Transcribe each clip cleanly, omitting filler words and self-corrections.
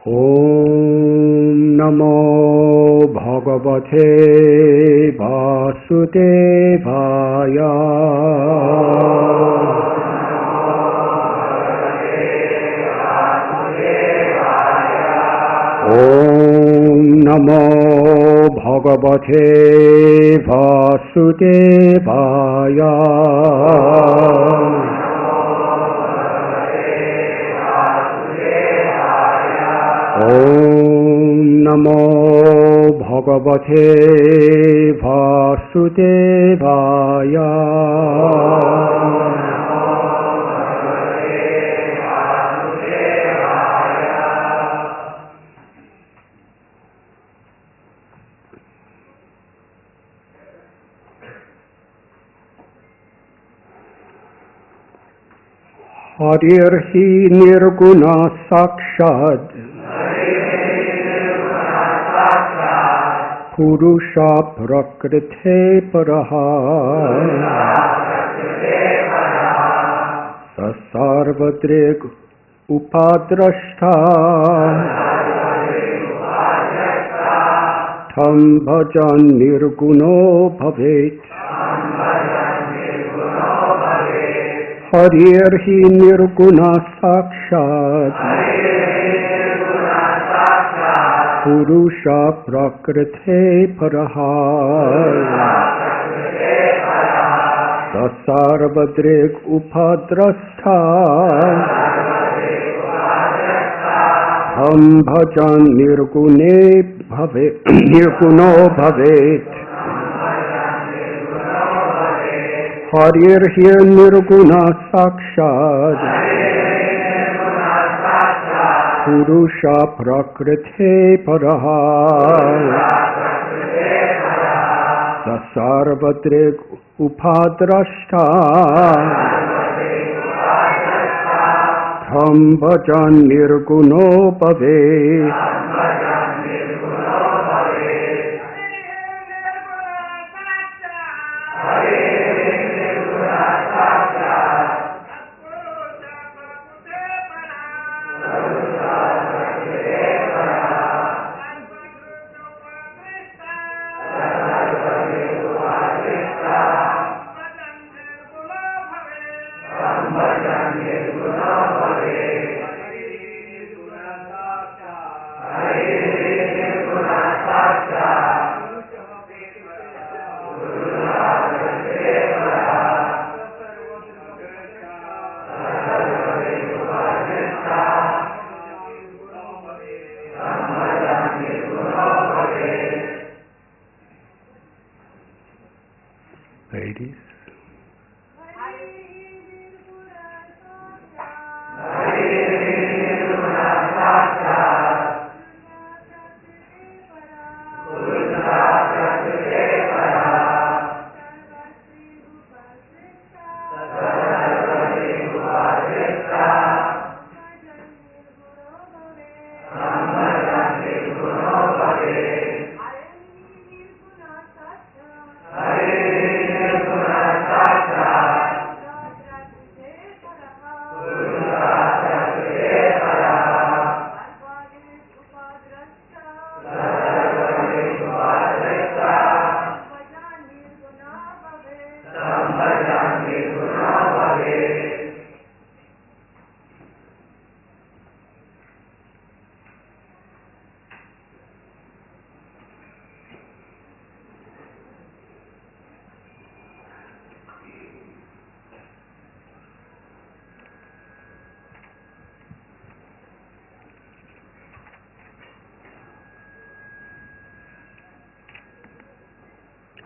Om Namo Bhagavate Vasudevaya. Om Namo Bhagavate Vasudevaya. Om Namo Bhagavate Vasudevaya. Harir hi nirguṇaḥ sākṣāt puruṣaḥ prakṛteḥ paraḥ sarva-dṛg upadraṣṭā tam bhajan nirguṇo bhavet. Harir hi nirguṇaḥ sākṣāt puruṣaḥ prakṛteḥ paraḥ sarva-dṛg upadraṣṭā tam bhajan nirguṇo bhavet. Harir hi nirguṇaḥ sākṣāt puruṣaḥ prakṛteḥ paraḥ sarva-dṛg upadraṣṭā tam bhajan nirguṇo bhavet. Ladies.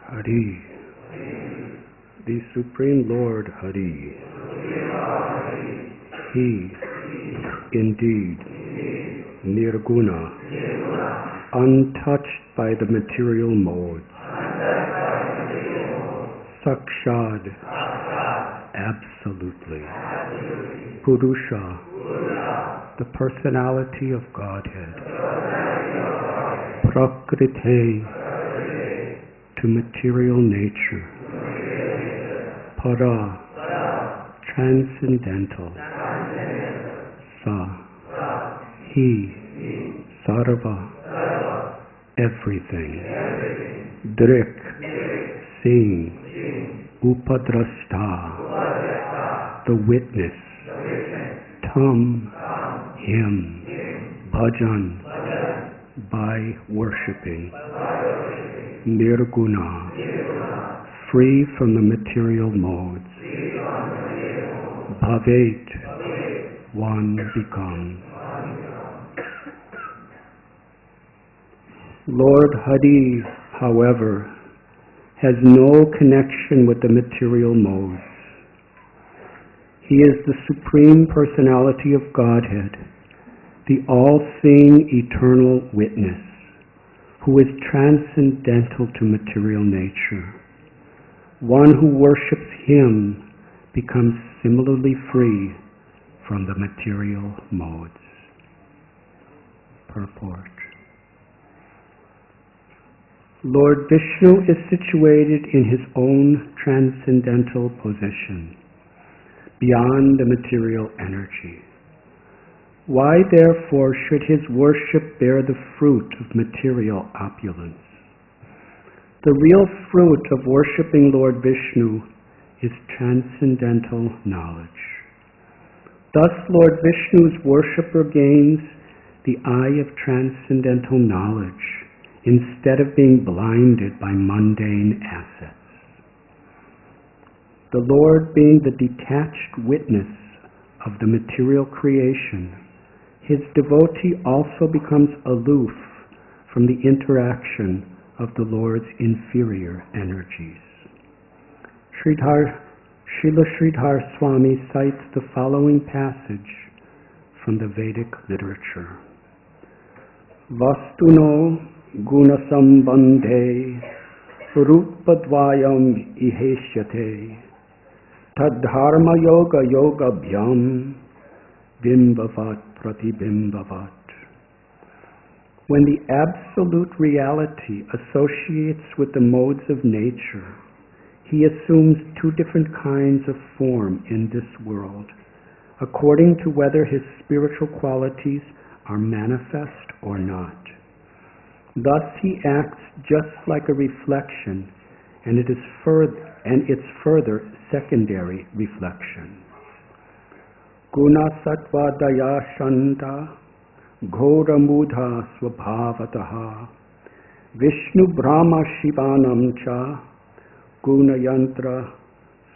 Hare, the Supreme Lord Hare, He indeed nirguṇa, untouched by the material modes, sākṣāt, absolutely, puruṣaḥ, the personality of Godhead, prakṛteḥ, to material nature, paraḥ, transcendental, he sarva, everything, dṛg, seeing, upadraṣṭā, the witness, tam, him, bhajan, by worshipping, nirguṇaḥ, free from the material modes, bhavet, one becomes. Lord Hare, however, has no connection with the material modes. He is the Supreme Personality of Godhead, the all-seeing eternal witness, who is transcendental to material nature. One who worships him becomes similarly free from the material modes. Purport. Lord Vishnu is situated in his own transcendental position, beyond the material energy. Why, therefore, should his worship bear the fruit of material opulence? The real fruit of worshipping Lord Vishnu is transcendental knowledge. Thus, Lord Vishnu's worshipper gains the eye of transcendental knowledge instead of being blinded by mundane assets. The Lord, being the detached witness of the material creation, his devotee also becomes aloof from the interaction of the Lord's inferior energies. Sridhar Swami cites the following passage from the Vedic literature. Vastuno guna sambandhe rupadvayam iheshyate tadharma yoga yoga bhyam bimbavat pratibimbavat. When the absolute reality associates with the modes of nature, he assumes two different kinds of form in this world, according to whether his spiritual qualities are manifest or not. Thus he acts just like a reflection, and its further secondary reflection. Guna sattva daya shanta ghora mudha svabhavataha Vishnu brahma shivanam cha guna yantra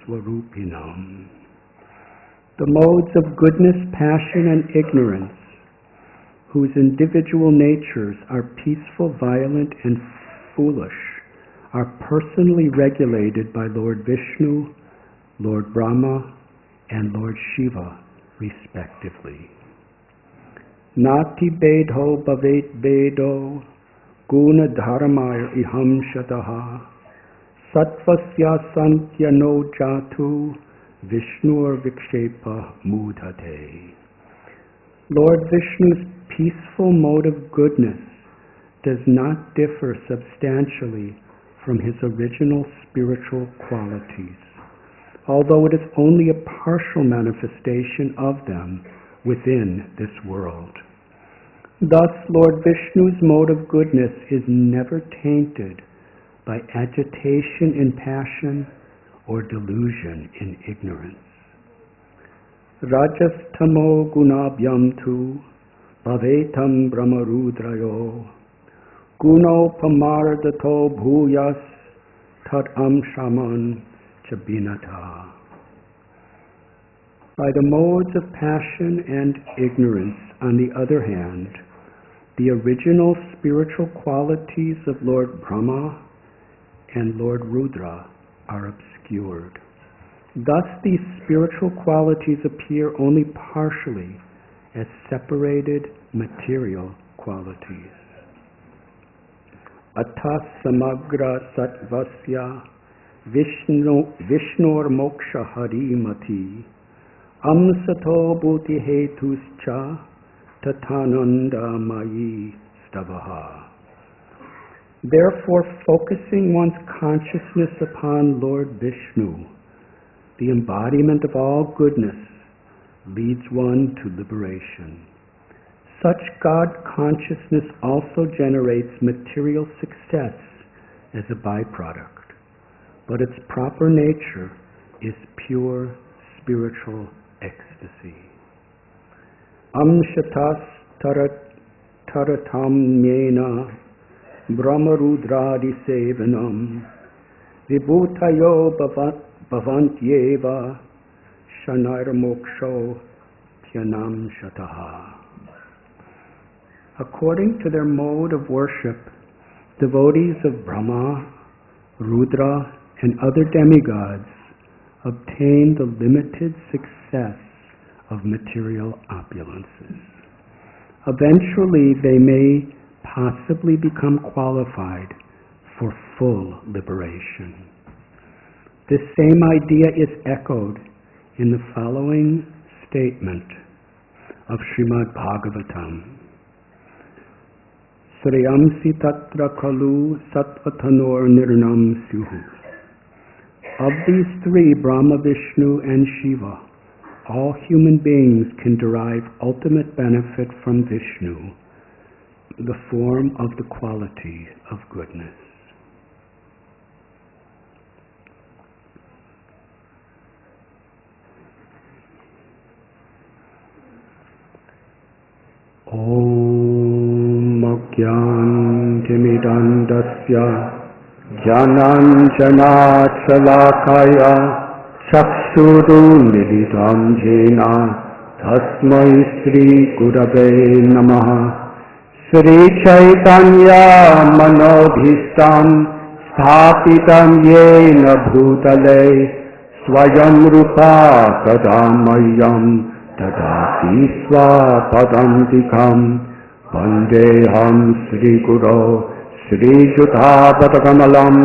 swarupinam. The modes of goodness, passion, and ignorance, whose individual natures are peaceful, violent, and foolish, are personally regulated by Lord Vishnu, Lord Brahma, and Lord Shiva, respectively. Nati bedho bhavet bedo guna dharmaya iham shataha sattvasya santya no jatu Vishnur vikshepa mudhate. Lord Vishnu's peaceful mode of goodness does not differ substantially from his original spiritual qualities, although it is only a partial manifestation of them within this world. Thus, Lord Vishnu's mode of goodness is never tainted by agitation in passion or delusion in ignorance. Rajastamo gunabhyam tu bhavetam brahmarudrayo guno pamardato bhuyas tad amshaman chabinata. By the modes of passion and ignorance, on the other hand, the original spiritual qualities of Lord Brahma and Lord Rudra are obscured. Thus, these spiritual qualities appear only partially as separated material qualities. Atas samagra sattvasya Vishnur moksha harimati amsato bhuti hetuscha tatananda mayi stavaha. Therefore, focusing one's consciousness upon Lord Vishnu, the embodiment of all goodness, leads one to liberation. Such God consciousness also generates material success as a byproduct, but its proper nature is pure spiritual ecstasy. Amshatas taratam yena brahmarudradi sevanam vibhutayo bhavantyeva shanarmoksho dhyanam shataha. According to their mode of worship, devotees of Brahma, Rudra, and other demigods obtain the limited success of material opulences. Eventually, they may possibly become qualified for full liberation. This same idea is echoed in the following statement of Srimad Bhagvatam. Sriyamsi tatra kalu sattvatanor nirnam syuhu. Of these three, Brahma, Vishnu, and Shiva, all human beings can derive ultimate benefit from Vishnu, the form of the quality of goodness. Om Agyantimidandasya Jananjanat Salakaya Chakshurunmilitam Jena Tasmai Sri Gurave Namaha. Sri Chaitanya Manobhistam Sthapitam Yena Bhutale Swayam Rupa Kadamayam Tadati Swapadantikam Vandeham Sri Guru Sri Jutapatakamalam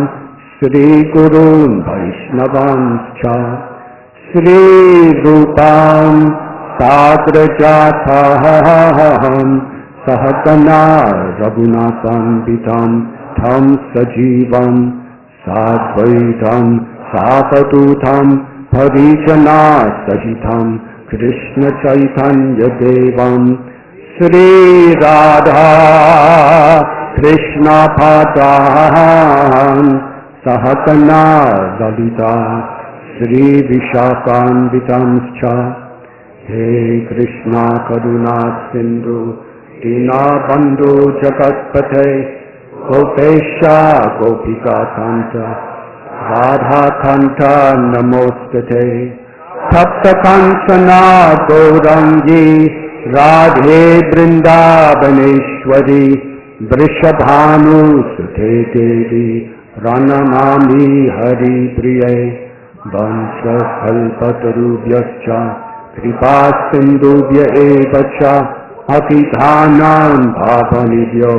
Sri Gurun Vaishnavanscha Sri Rupam Sagrajataham Sahagana Raghunathanvitam Tham Sajivam Sadvaitam Sapatutam Parijana Sahitam Krishna Chaitanya Devam Sri Radha Krishna Padam Sahakana Lalita Sri Vishakhanvitamscha. He Krishna Karuna Sindhu Dina Bandhu Jagatpate Gopesha Gopika Kanta Radha Kanta Namostate Tapta Kanchana Gaurangi Radhe Vrindavaneshwari Vrishabhanu Sute Devi Rananami Hari Priye Vansha Kalpatarubhyascha Kripa Sindhubhya Evacha Atidhanam Bhavanibhyo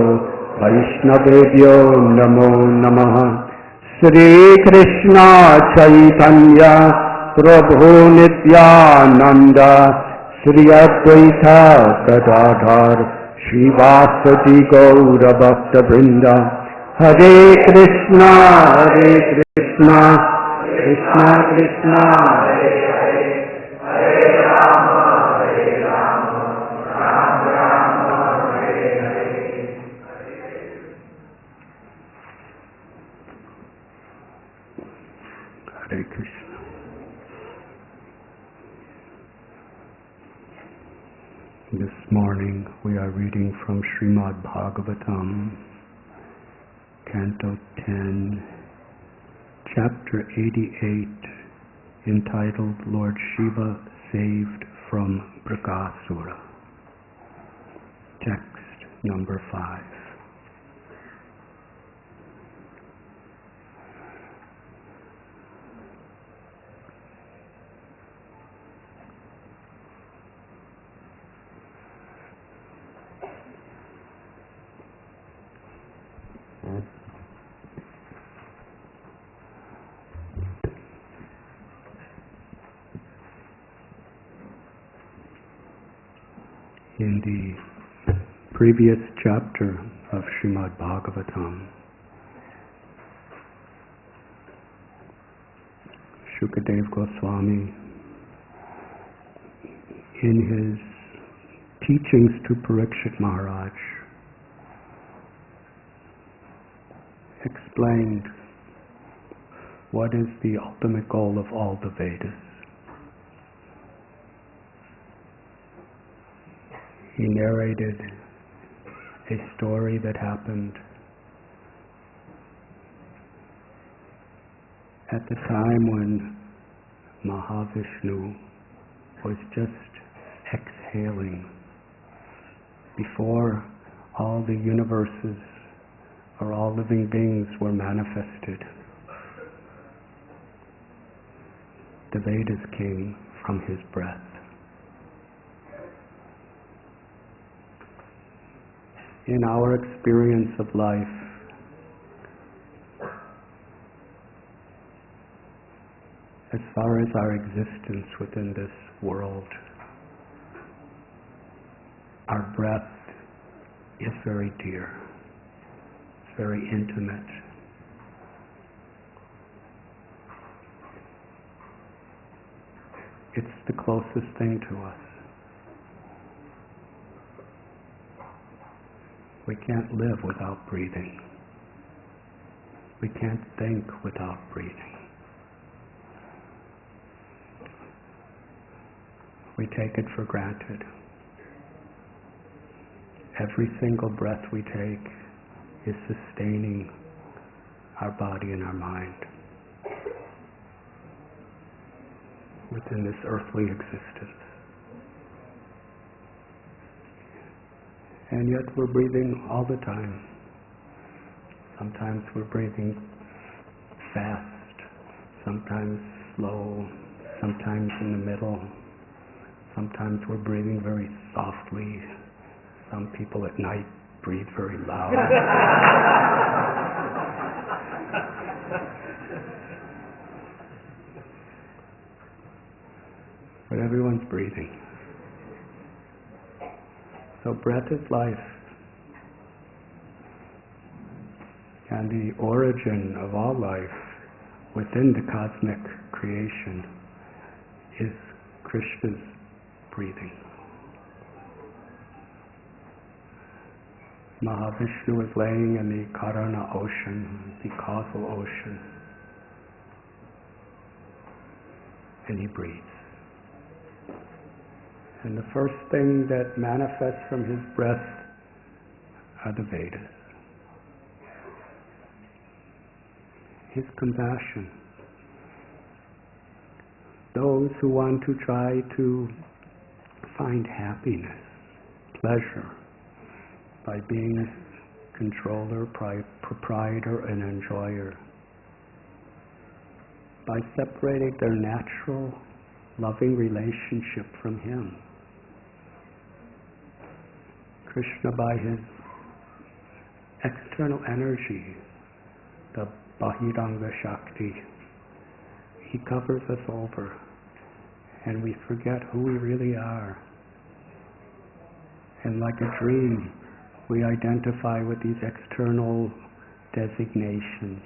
Vaishnavebhyo Namo Namaha. Sri Krishna Chaitanya Prabhu Nityananda Sri Advaita Gadadhar Srivasati Gaura Bhakta Vrinda. Hare Krishna Krishna Krishna Hare Hare Hare Rama Rama Rama Hare Hare. Hare Krishna. This morning we are reading from Srimad Bhagvatam, Canto 10, Chapter 88, entitled Lord Shiva Saved from Mrigasura. Text number 5. In the previous chapter of Srimad Bhagavatam, Shukadeva Goswami, in his teachings to Parikshit Maharaj explained what is the ultimate goal of all the Vedas. He narrated a story that happened at the time when Mahavishnu was just exhaling before all the universes or all living beings were manifested. The Vedas came from his breath. In our experience of life, as far as our existence within this world, our breath is very dear, very intimate. It's the closest thing to us. We can't live without breathing. We can't think without breathing. We take it for granted. Every single breath we take is sustaining our body and our mind within this earthly existence. And yet we're breathing all the time. Sometimes we're breathing fast, sometimes slow, sometimes in the middle. Sometimes we're breathing very softly. Some people at night breathe very loud. But everyone's breathing. So breath is life. And the origin of all life within the cosmic creation is Krishna's breathing. Mahavishnu is laying in the Karana ocean, the causal ocean, and he breathes. And the first thing that manifests from his breath are the Vedas. His compassion. Those who want to try to find happiness, pleasure, by being a controller, proprietor, and enjoyer, by separating their natural, loving relationship from him. Krishna, by his external energy, the Bahiranga Shakti, he covers us over, and we forget who we really are. And like a dream, we identify with these external designations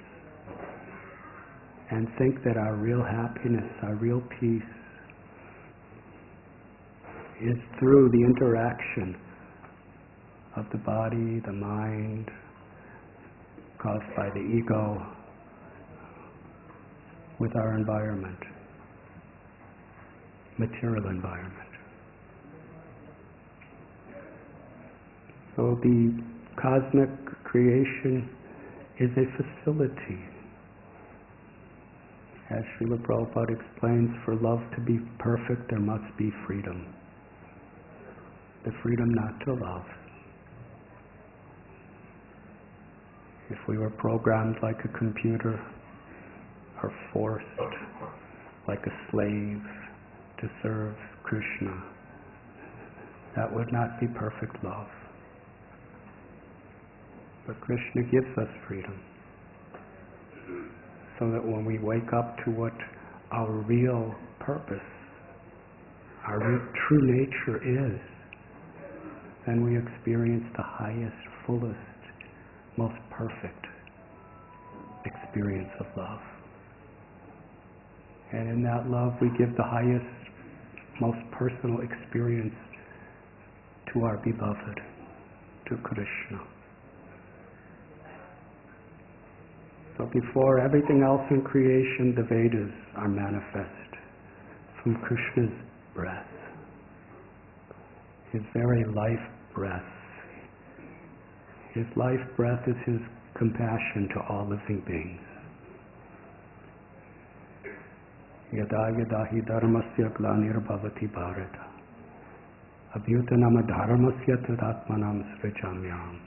and think that our real happiness, our real peace is through the interaction of the body, the mind, caused by the ego, with our environment, material environment. So the cosmic creation is a facility. As Srila Prabhupada explains, for love to be perfect, there must be freedom. The freedom not to love. If we were programmed like a computer, or forced like a slave to serve Krishna, that would not be perfect love. But Krishna gives us freedom, so that when we wake up to what our real purpose, our true nature is, then we experience the highest, fullest, most perfect experience of love. And in that love we give the highest, most personal experience to our beloved, to Krishna. So before everything else in creation, the Vedas are manifest from Krishna's breath, his very life breath. His life breath is his compassion to all living beings. Yada yada hi dharmasya glanirabhavati bharata abhyutanam dharmasya tadatmanam srijamyam.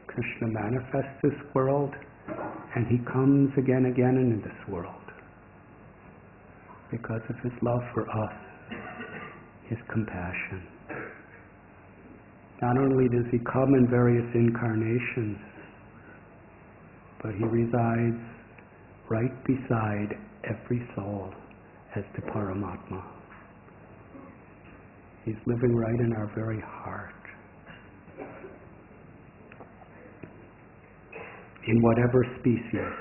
Krishna manifests this world, and he comes again in this world because of his love for us, his compassion. Not only does he come in various incarnations, but he resides right beside every soul as the Paramatma. He's living right in our very heart. In whatever species,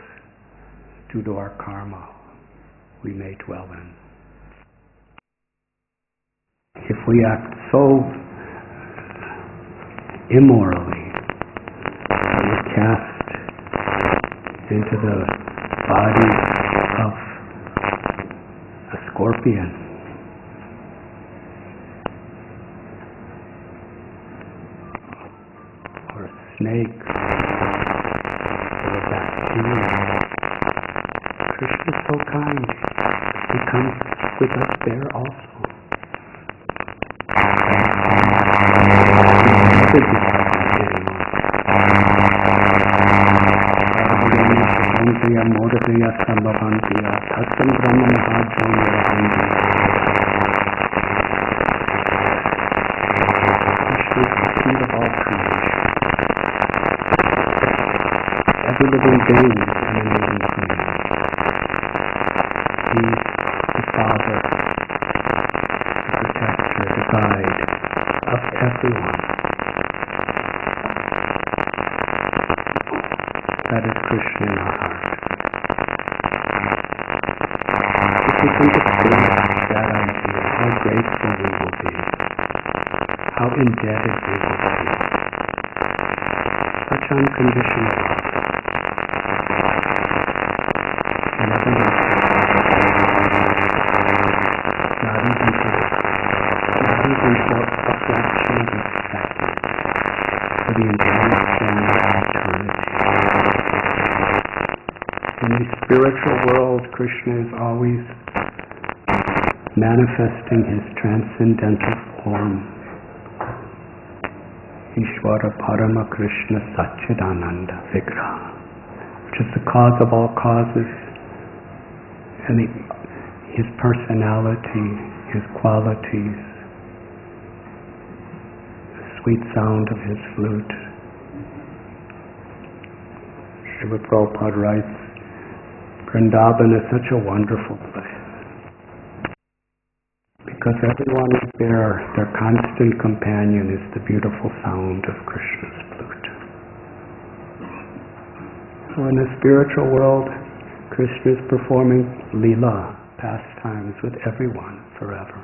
due to our karma, we may dwell in. If we act so immorally, we're cast into the body of a scorpion, or a snake, or a bacteria. Krishna is so kind. He comes with us there also. Every living being is an living being. He's the Father, the protector, the guide of everyone. That is Krishna in our heart. If we can discover that idea, how grateful we will be, how indebted we will be. Such unconditional love. In the spiritual world, Krishna is always manifesting his transcendental form. Ishvara Parama Krishna Satchidananda Vigraha, which is the cause of all causes, and his personality, his qualities, the sweet sound of his flute. Srila Prabhupada writes, Vrindavan is such a wonderful place because everyone is there. Their constant companion is the beautiful sound of Krishna's flute. So in the spiritual world, Krishna is performing lila, pastimes with everyone forever.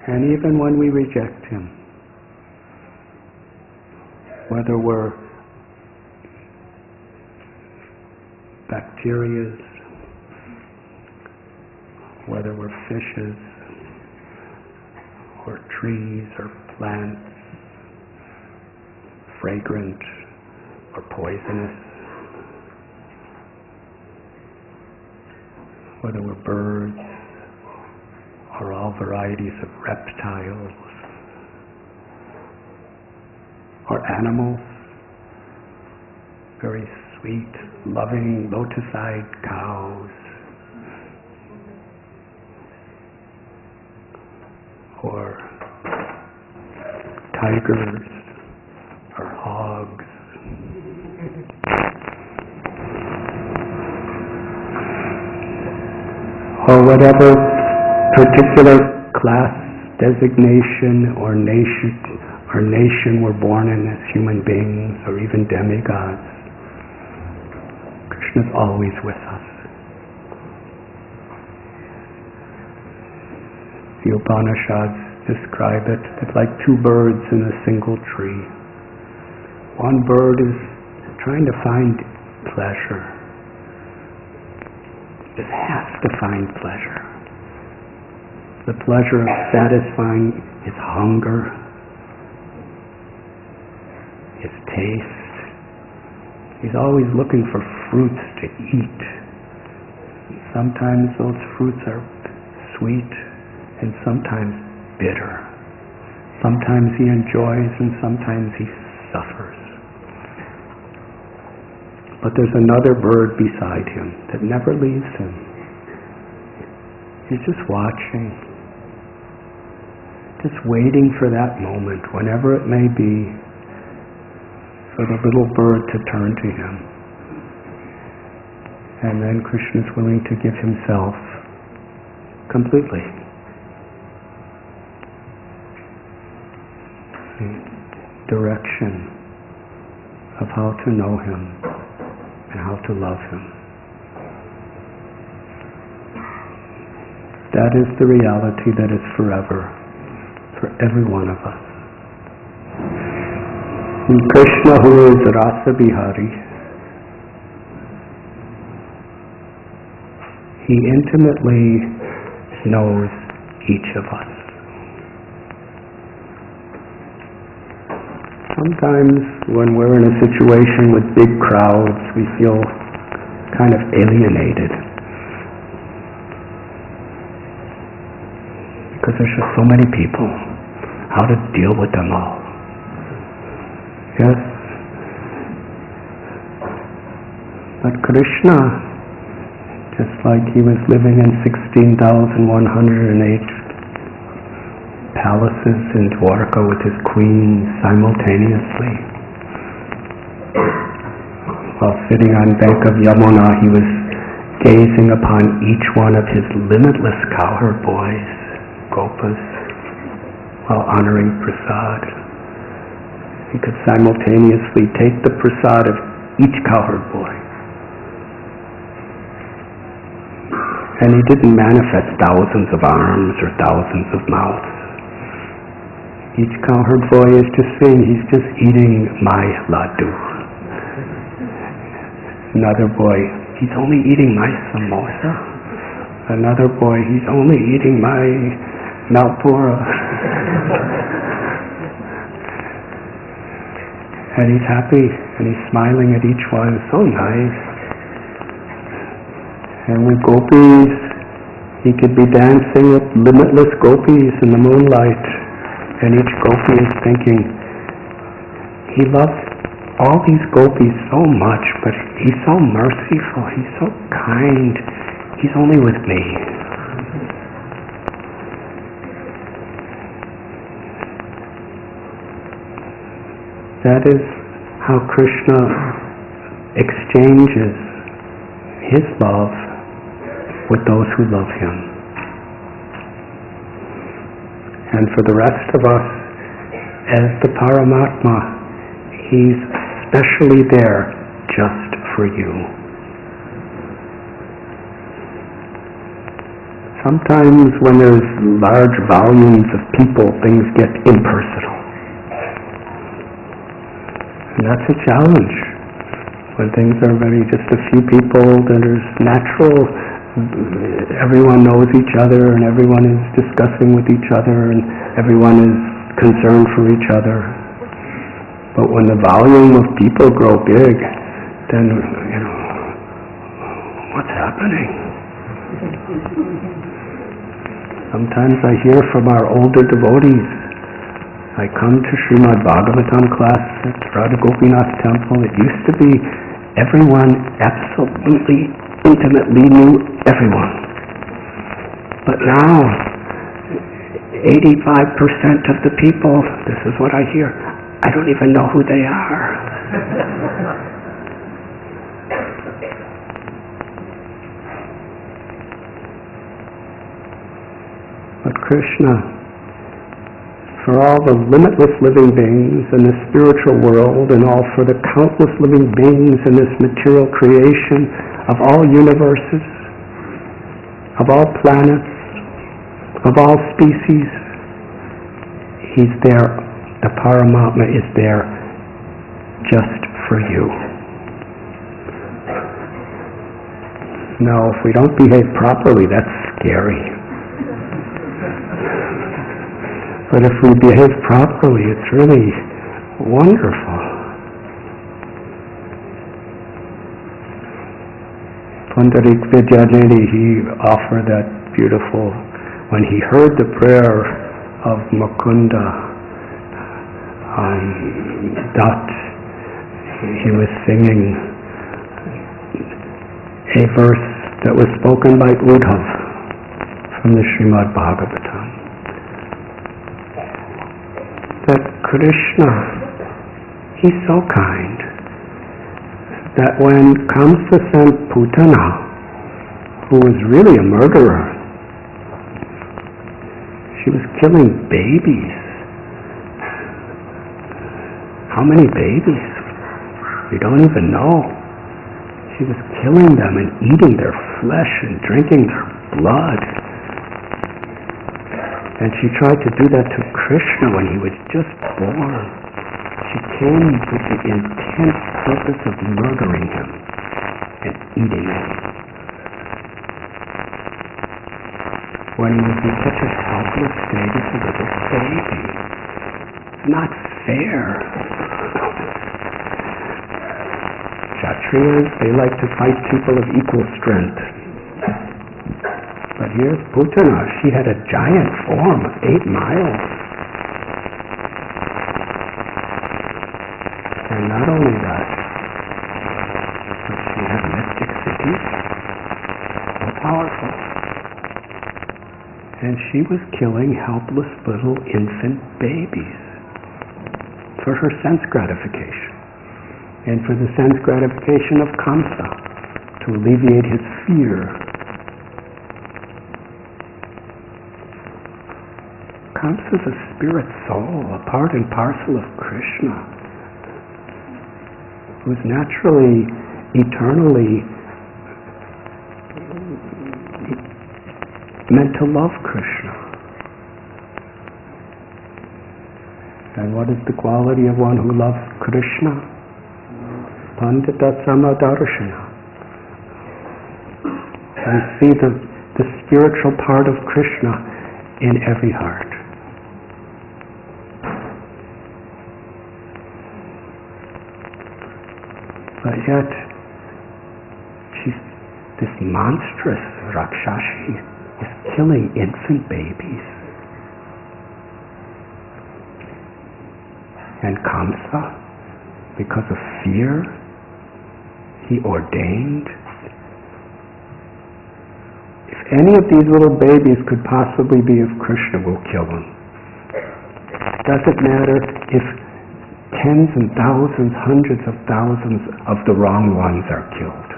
And even when we reject him, whether we're bacteria, whether we're fishes, or trees, or plants, fragrant or poisonous, whether we're birds, or all varieties of reptiles, or animals, very sweet, loving, lotus-eyed cows, or tigers, or hogs, or whatever particular class, designation, or nation we're born in as human beings, or even demigods. Krishna is always with us. The Upanishads describe it. It's like two birds in a single tree. One bird is trying to find pleasure. It has to find pleasure. The pleasure of satisfying his hunger, his taste. He's always looking for fruits to eat. Sometimes those fruits are sweet and sometimes bitter. Sometimes he enjoys and sometimes he suffers. But there's another bird beside him that never leaves him. He's just watching, just waiting for that moment, whenever it may be, for the little bird to turn to him. And then Krishna is willing to give himself completely. Direction of how to know him and how to love him. That is the reality that is forever for every one of us. And Krishna, who is Rasa Bihari, he intimately knows each of us. Sometimes when we're in a situation with big crowds, we feel kind of alienated. Because there's just so many people. How to deal with them all. Yes? But Krishna, just like he was living in 16,108 palaces in Dwarka with his queens simultaneously. While sitting on bank of Yamuna, he was gazing upon each one of his limitless cowherd boys, gopas, while honoring prasad. He could simultaneously take the prasad of each cowherd boy. And he didn't manifest thousands of arms or thousands of mouths. Each cowherd boy is just saying, he's just eating my laddu. Another boy, he's only eating my samosa. Another boy, he's only eating my malpura. And he's happy, and he's smiling at each one. So nice. And with gopis, he could be dancing with limitless gopis in the moonlight. And each gopi is thinking, he loves all these gopis so much, but he's so merciful, he's so kind, he's only with me. That is how Krishna exchanges his love with those who love him. And for the rest of us, as the Paramatma, he's specially there just for you. Sometimes when there's large volumes of people, things get impersonal. And that's a challenge. When things are just a few people, then there's natural. Everyone knows each other and everyone is discussing with each other and everyone is concerned for each other. But when the volume of people grow big, then, what's happening? Sometimes I hear from our older devotees. I come to Srimad Bhagvatam class at Radha Gopinath temple. It used to be everyone absolutely intimately knew everyone. But now, 85% of the people, this is what I hear, I don't even know who they are. But Krishna, for all the limitless living beings in the spiritual world and all for the countless living beings in this material creation of all universes, of all planets, of all species, he's there, the Paramatma is there just for you. Now, if we don't behave properly, that's scary. But if we behave properly, it's really wonderful. Pundarik Vidyanidhi, he offered that beautiful, when he heard the prayer of Mukunda, Dutt, he was singing a verse that was spoken by Uddhav from the Srimad Bhagvatam. That Krishna, he's so kind, that when Kamsa sent Putana, who was really a murderer, she was killing babies. How many babies? We don't even know. She was killing them and eating their flesh and drinking their blood. And she tried to do that to Krishna when he was just born. She came with the intense purpose of murdering him and eating him. When he was in such a helpless state as a little baby. It's not fair. Kshatriyas, they like to fight people of equal strength. But here's Putana, she had a giant form of 8 miles. And not only that, but she had mystic cities, so powerful. And she was killing helpless little infant babies for her sense gratification, and for the sense gratification of Kamsa, to alleviate his fear. Kamsa is a spirit soul, a part and parcel of Krishna, who's naturally, eternally meant to love Krishna. And what is the quality of one who loves Krishna? Pandita Samadarshana. We see the spiritual part of Krishna in every heart. But yet, this monstrous Rakshashi is killing infant babies. And Kamsa, because of fear, he ordained, if any of these little babies could possibly be of Krishna, we'll kill them. Doesn't matter if tens and thousands, hundreds of thousands of the wrong ones are killed.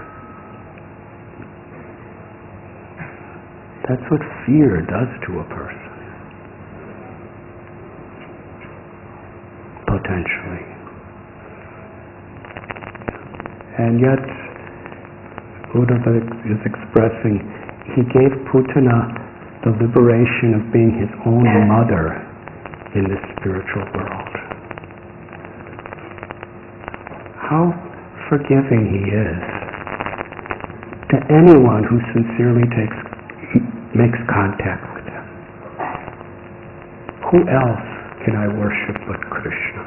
That's what fear does to a person. Potentially. And yet, Uddhava is expressing, he gave Putana the liberation of being his own mother in the spiritual world. How forgiving he is to anyone who sincerely makes contact with him. Who else can I worship but Krishna?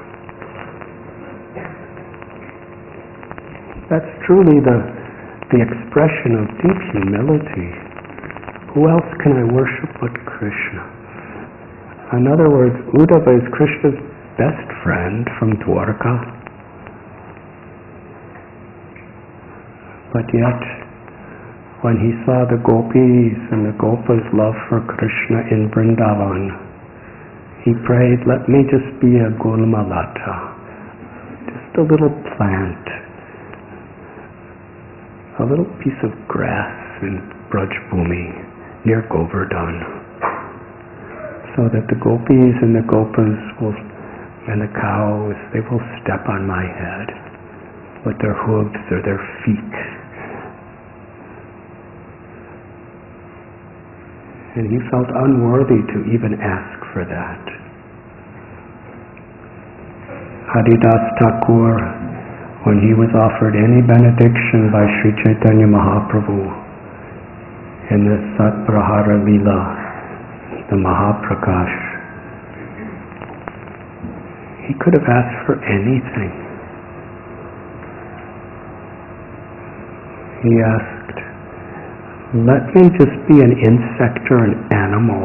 That's truly the expression of deep humility. Who else can I worship but Krishna? In other words, Uddhava is Krishna's best friend from Dwarka. But yet, when he saw the gopis and the gopas' love for Krishna in Vrindavan, he prayed, let me just be a gulmalata, just a little plant, a little piece of grass in Braj Bhumi near Govardhan, so that the gopis and the gopas and the cows, they will step on my head with their hooves or their feet. And he felt unworthy to even ask for that. Haridas Thakur, when he was offered any benediction by Sri Chaitanya Mahaprabhu in the Satprahara Lila, the Mahaprakash, he could have asked for anything. He asked, let me just be an insect or an animal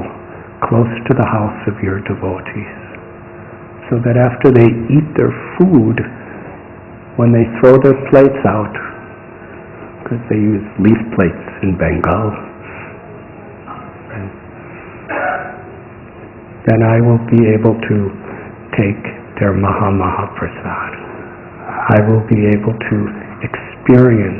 close to the house of your devotees, so that after they eat their food, when they throw their plates out, because they use leaf plates in Bengal, then I will be able to take their Maha-Maha-Prasad. I will be able to experience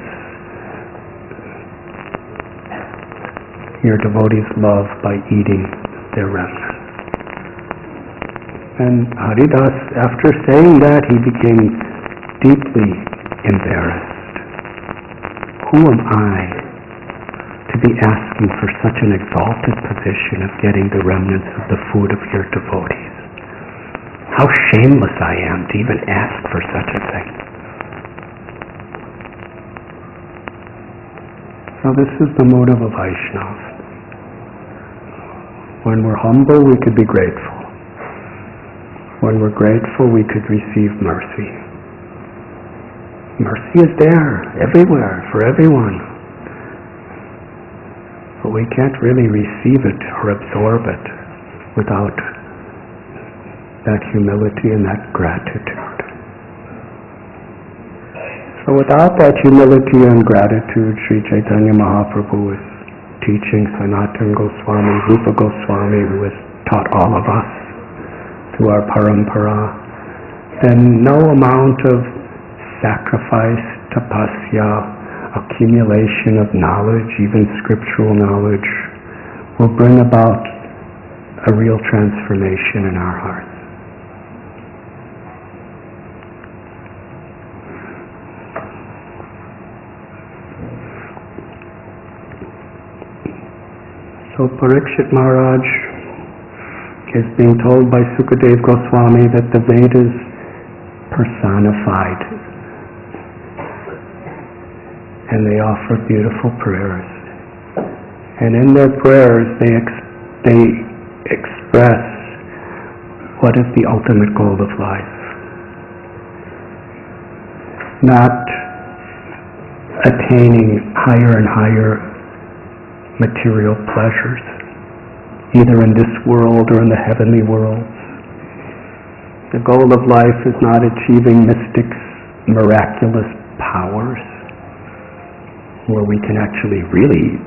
your devotees' love by eating their remnants. And Haridas, after saying that, he became deeply embarrassed. Who am I to be asking for such an exalted position of getting the remnants of the food of your devotees? How shameless I am to even ask for such a thing. So this is the motive of Vaishnava. When we're humble, we could be grateful. When we're grateful, we could receive mercy. Mercy is there, everywhere, for everyone. But we can't really receive it or absorb it without that humility and that gratitude. So without that humility and gratitude, Sri Chaitanya Mahaprabhu is teaching Sanatana Goswami, Rupa Goswami, who has taught all of us through our parampara, then no amount of sacrifice, tapasya, accumulation of knowledge, even scriptural knowledge, will bring about a real transformation in our hearts. So Parikshit Maharaj is being told by Sukadeva Goswami that the Vedas personified, and they offer beautiful prayers. And in their prayers they express what is the ultimate goal of life. Not attaining higher and higher material pleasures, either in this world or in the heavenly world. The goal of life is not achieving mystics' miraculous powers, where we can actually really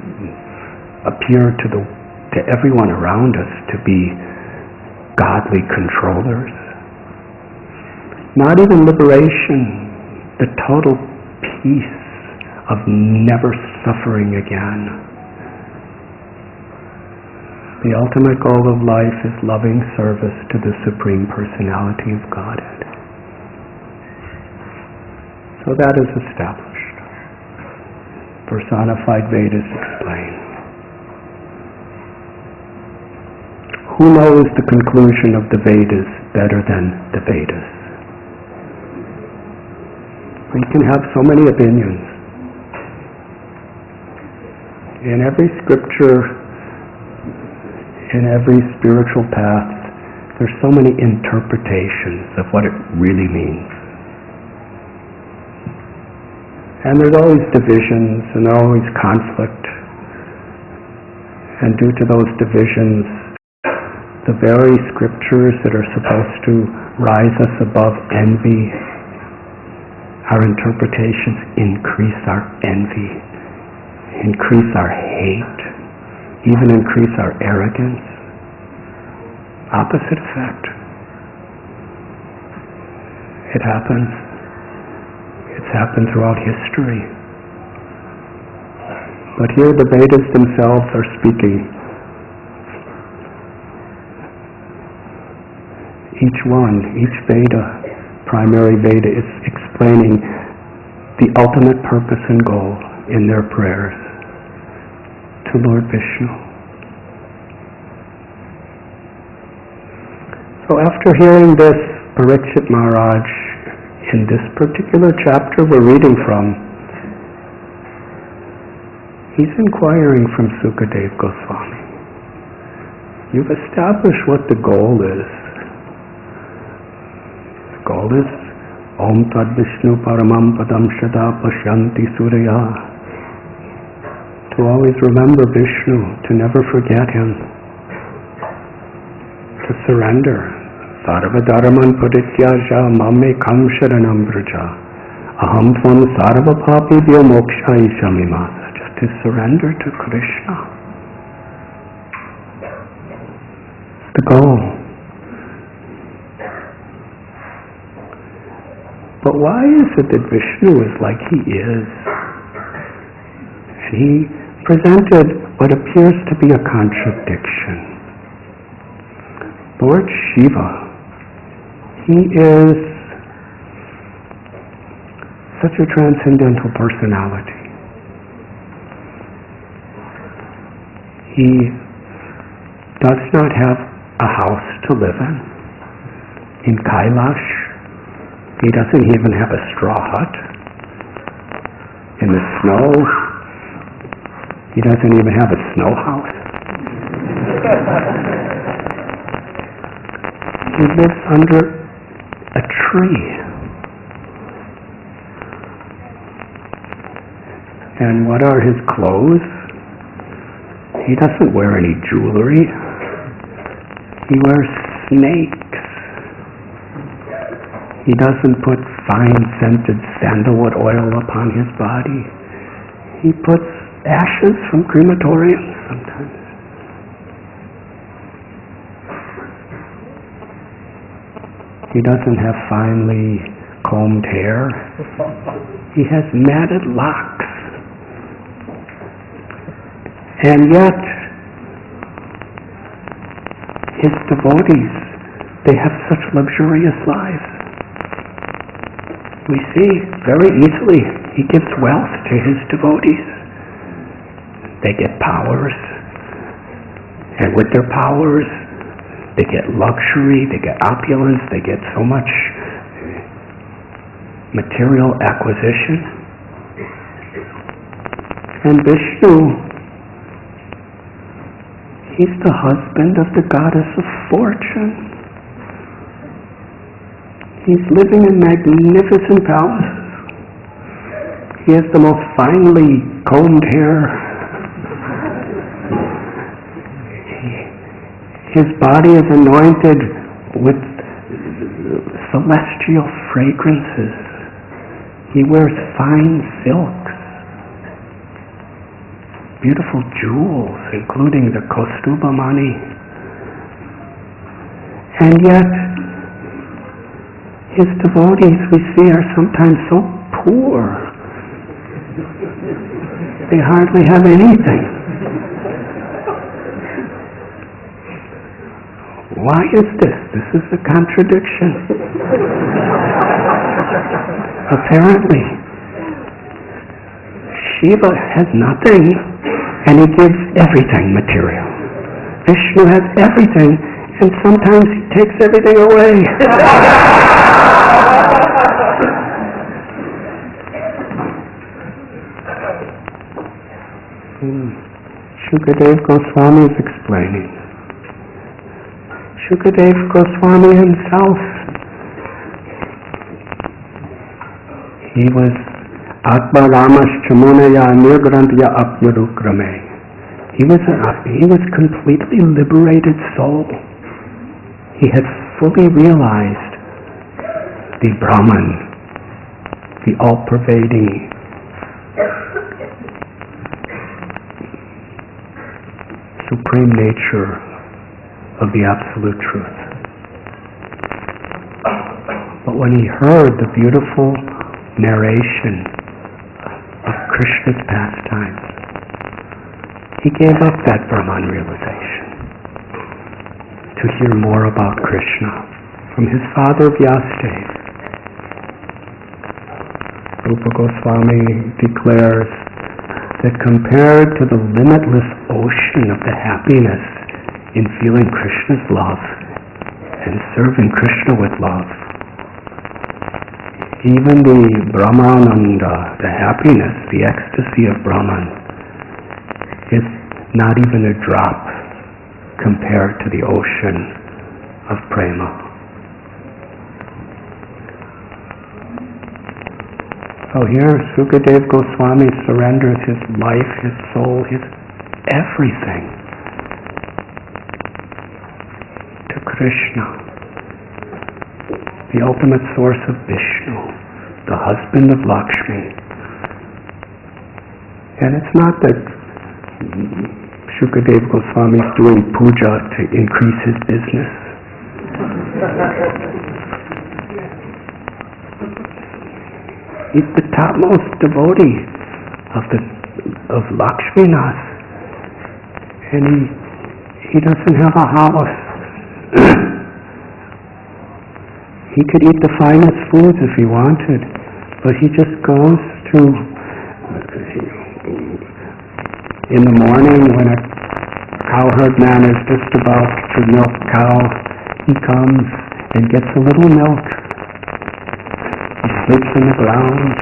appear to everyone around us to be godly controllers. Not even liberation, the total peace of never suffering again. The ultimate goal of life is loving service to the Supreme Personality of Godhead. So that is established. Personified Vedas explain. Who knows the conclusion of the Vedas better than the Vedas? We can have so many opinions. In every scripture, in every spiritual path, there's so many interpretations of what it really means. And there's always divisions and always conflict. And due to those divisions, the very scriptures that are supposed to rise us above envy, our interpretations increase our envy, increase our hate, even increase our arrogance. Opposite effect. It happens. It's happened throughout history. But here the Vedas themselves are speaking. Each Veda, primary Veda, is explaining the ultimate purpose and goal in their prayers to Lord Vishnu. So after hearing this, Parikshit Maharaj, in this particular chapter we're reading from, he's inquiring from Sukadeva Goswami. You've established what the goal is. The goal is Om Tad Vishnu Paramam Padam Shada Pashyanti Surya. To always remember Vishnu, to never forget him, to surrender. Sarva-dṛg puruṣaḥ mame kam sharanam vraja. Aham tvam sarva papibhyo mokshayishyami masa. Just to surrender to Krishna. The goal. But why is it that Vishnu is like he is? And he presented what appears to be a contradiction. Lord Shiva, he is such a transcendental personality. He does not have a house to live in Kailash. He doesn't even have a straw hut. In the snow, he doesn't even have a snow house. He lives under a tree. And what are his clothes? He doesn't wear any jewelry. He wears snakes. He doesn't put fine scented sandalwood oil upon his body. He puts ashes from crematoriums sometimes. He doesn't have finely combed hair. He has matted locks. And yet, his devotees, they have such luxurious lives. We see very easily he gives wealth to his devotees. They get powers, and with their powers, they get luxury, they get opulence, they get so much material acquisition. And Vishnu, he's the husband of the goddess of fortune. He's living in magnificent palaces. He has the most finely combed hair. His body is anointed with celestial fragrances. He wears fine silks, beautiful jewels, including the Kaustuba mani. And yet, his devotees, we see, are sometimes so poor. They hardly have anything. Why is this? This is a contradiction. Apparently, Shiva has nothing, and he gives everything material. Vishnu has everything, and sometimes he takes everything away. Sukadeva Goswami is explaining. Sukadeva Goswami himself, he was Atma Ramaschamunaya Nirguṇaḥ Apyarukrame. He was a completely liberated soul. He had fully realized the Brahman, the all-pervading supreme nature of the absolute truth. But when he heard the beautiful narration of Krishna's pastimes, he gave up that Brahman realization to hear more about Krishna from his father Vyasadeva. Rupa Goswami declares that compared to the limitless ocean of the happiness in feeling Krishna's love and serving Krishna with love. Even the Brahmananda, the happiness, the ecstasy of Brahman, is not even a drop compared to the ocean of prema. So here Sukadeva Goswami surrenders his life, his soul, his everything to Krishna, the ultimate source of Vishnu, the husband of Lakshmi. And it's not that Sukadeva Goswami is doing puja to increase his business. He's the topmost devotee of Lakshminath, and he doesn't have a house. He could eat the finest foods if he wanted, but he just goes to, in the morning when a cowherd man is just about to milk cow, he comes and gets a little milk. He sleeps on the ground.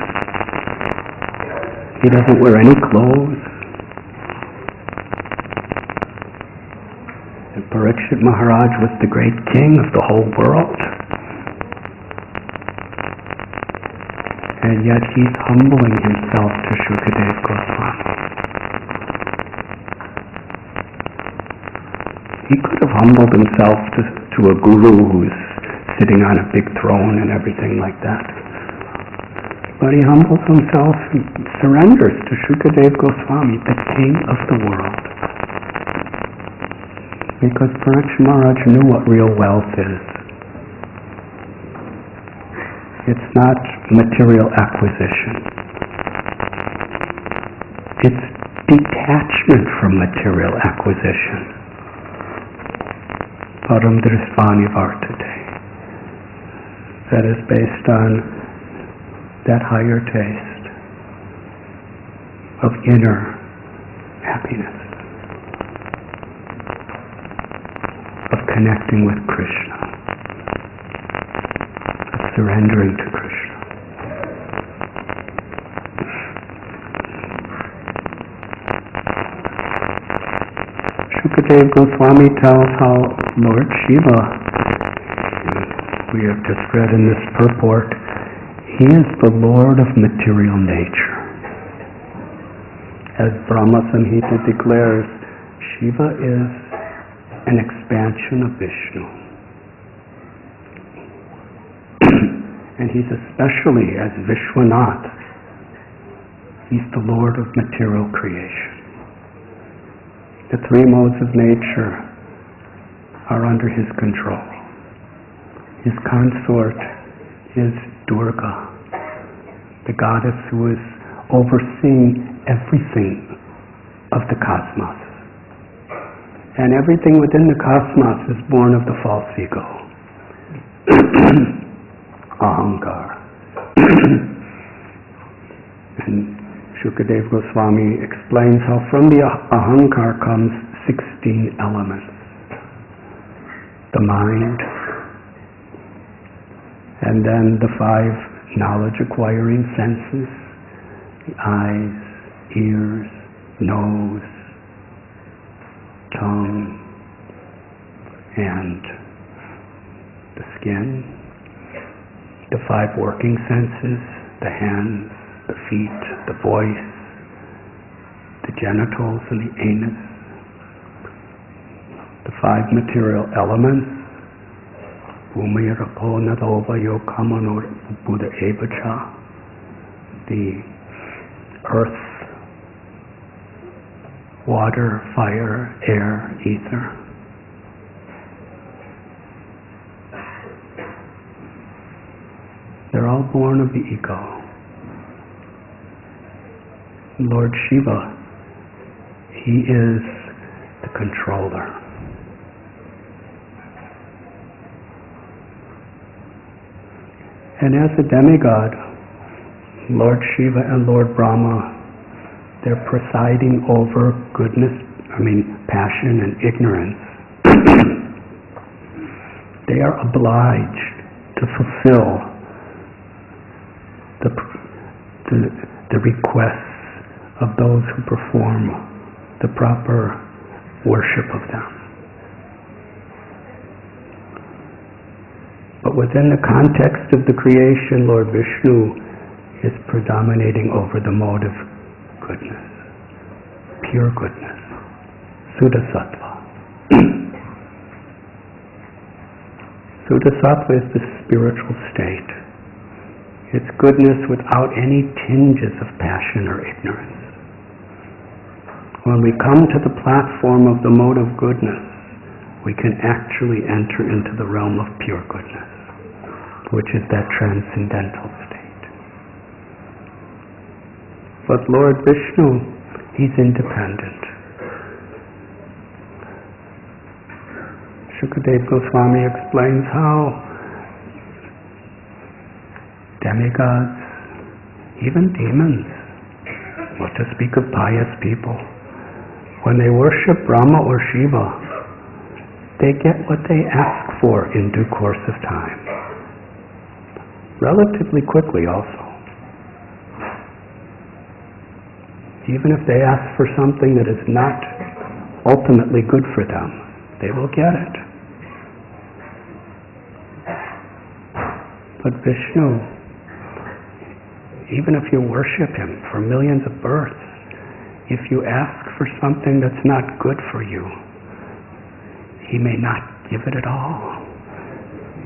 He doesn't wear any clothes. And Parikshit Maharaj was the great king of the whole world. And yet he's humbling himself to Sukadeva Goswami. He could have humbled himself to a guru who's sitting on a big throne and everything like that. But he humbles himself and surrenders to Sukadeva Goswami, the king of the world. Because Parikshit Maharaj knew what real wealth is. It's not material acquisition. It's detachment from material acquisition. Param Drisvani Vartate. That is based on that higher taste of inner happiness, of connecting with Krishna, of surrendering to Krishna. Sukadeva Goswami tells how Lord Shiva, we have just read in this purport, he is the Lord of material nature. As Brahma Samhita declares, Shiva is an expansion of Vishnu. And he's especially, as Vishwanath, he's the Lord of material creation. The three modes of nature are under his control. His consort is Durga, the goddess who is overseeing everything of the cosmos. And everything within the cosmos is born of the false ego. Ahankar. And Sukadeva Goswami explains how from the ahankar comes 16 elements. The mind, and then the 5 knowledge-acquiring senses, the eyes, ears, nose, tongue, and the skin. The 5 working senses, the hands, the feet, the voice, the genitals and the anus. The 5 material elements, the earth, water, fire, air, ether. They're all born of the ego. Lord Shiva, he is the controller. And as a demigod, Lord Shiva and Lord Brahma, they're presiding over passion and ignorance. they are obliged to fulfill the requests of those who perform the proper worship of them. But within the context of the creation, Lord Vishnu is predominating over the mode of goodness, pure goodness, Suddha-sattva. Suddha-sattva is the spiritual state. It's goodness without any tinges of passion or ignorance. When we come to the platform of the mode of goodness, we can actually enter into the realm of pure goodness, which is that transcendental state. But Lord Vishnu, he's independent. Shukadeva Goswami explains how demigods, even demons, what to speak of pious people, when they worship Brahma or Shiva, they get what they ask for in due course of time. Relatively quickly also. Even if they ask for something that is not ultimately good for them, they will get it. But Vishnu, even if you worship him for millions of births, if you ask for something that's not good for you, he may not give it at all.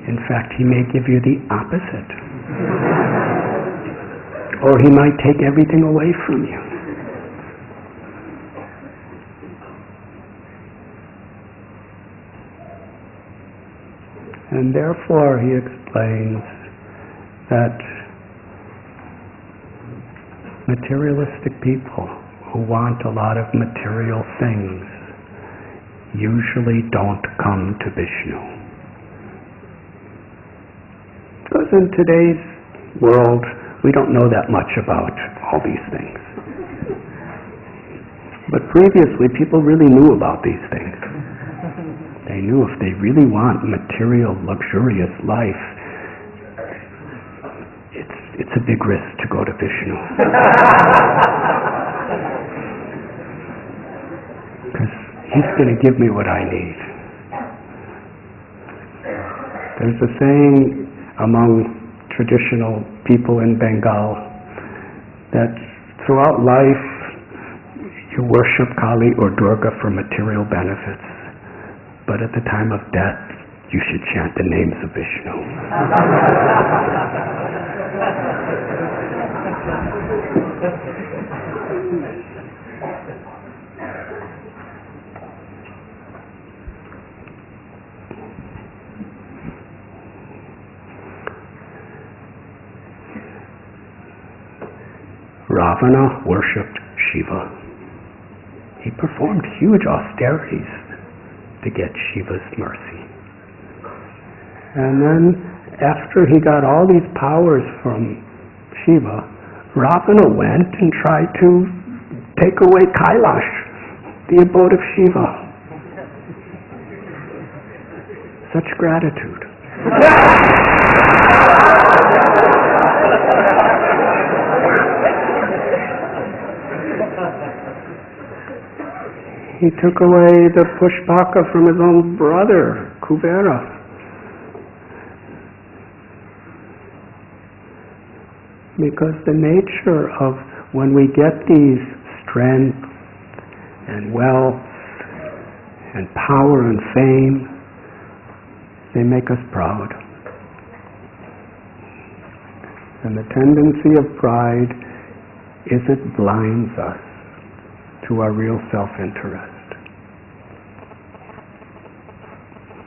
In fact, he may give you the opposite. Or he might take everything away from you. And therefore, he explains that materialistic people who want a lot of material things usually don't come to Vishnu. Because in today's world, we don't know that much about all these things. But previously, people really knew about these things. They knew if they really want material, luxurious life, it's a big risk to go to Vishnu. Because he's going to give me what I need. There's a saying among traditional people in Bengal that throughout life you worship Kali or Durga for material benefits, but at the time of death you should chant the names of Vishnu. Ravana worshipped Shiva. He performed huge austerities to get Shiva's mercy. And then, after he got all these powers from Shiva, Ravana went and tried to take away Kailash, the abode of Shiva. Such gratitude. He took away the pushpaka from his own brother, Kubera. Because the nature of when we get these strength and wealth and power and fame, they make us proud. And the tendency of pride is it blinds us to our real self-interest.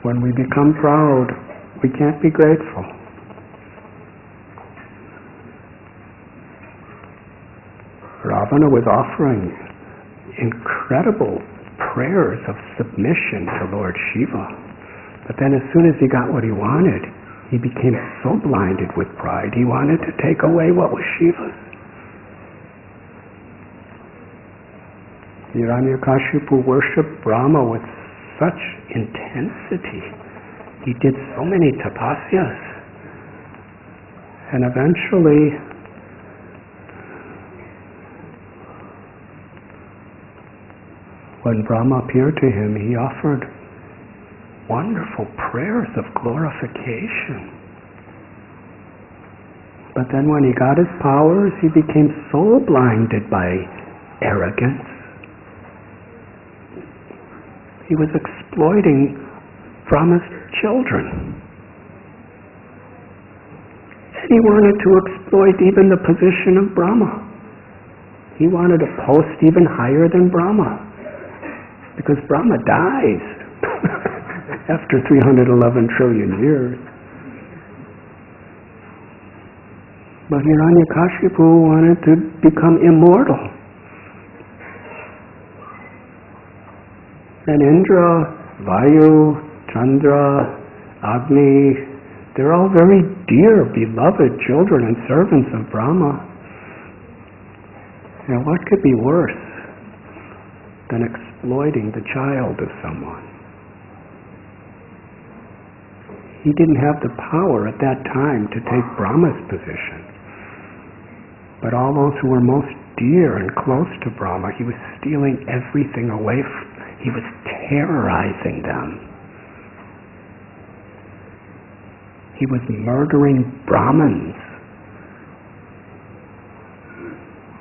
When we become proud, we can't be grateful. Ravana was offering incredible prayers of submission to Lord Shiva. But then as soon as he got what he wanted, he became so blinded with pride, he wanted to take away what was Shiva's. Hiranyakashipu worshipped Brahma with such intensity He did so many tapasyas. And eventually, when Brahma appeared to him, he offered wonderful prayers of glorification. But then when he got his powers, he became so blinded by arrogance. He was exploiting Brahma's children. And he wanted to exploit even the position of Brahma. He wanted a post even higher than Brahma. Because Brahma dies after 311 trillion years. But Hiranyakashipu wanted to become immortal. And Indra, Vayu, Chandra, Agni, they're all very dear, beloved children and servants of Brahma. And what could be worse than exploiting the child of someone? He didn't have the power at that time to take Brahma's position. But all those who were most dear and close to Brahma, he was stealing everything away from. He was terrorizing them. He was murdering Brahmins,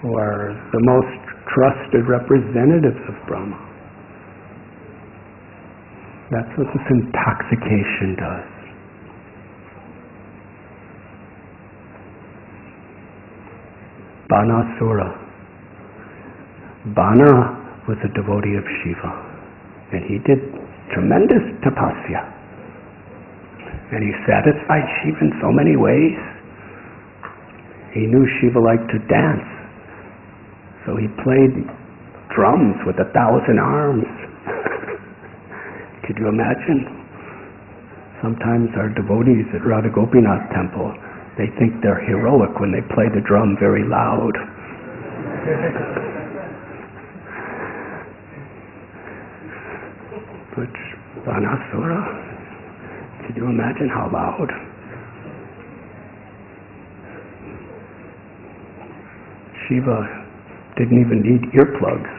who are the most trusted representatives of Brahma. That's what this intoxication does. Banasura. Bana was a devotee of Shiva, and he did tremendous tapasya. And he satisfied Shiva in so many ways. He knew Shiva liked to dance, so he played drums with 1,000 arms. Could you imagine? Sometimes our devotees at Radha Gopinath temple, they think they're heroic when they play the drum very loud. But Banasura, can you imagine how loud? Shiva didn't even need earplugs.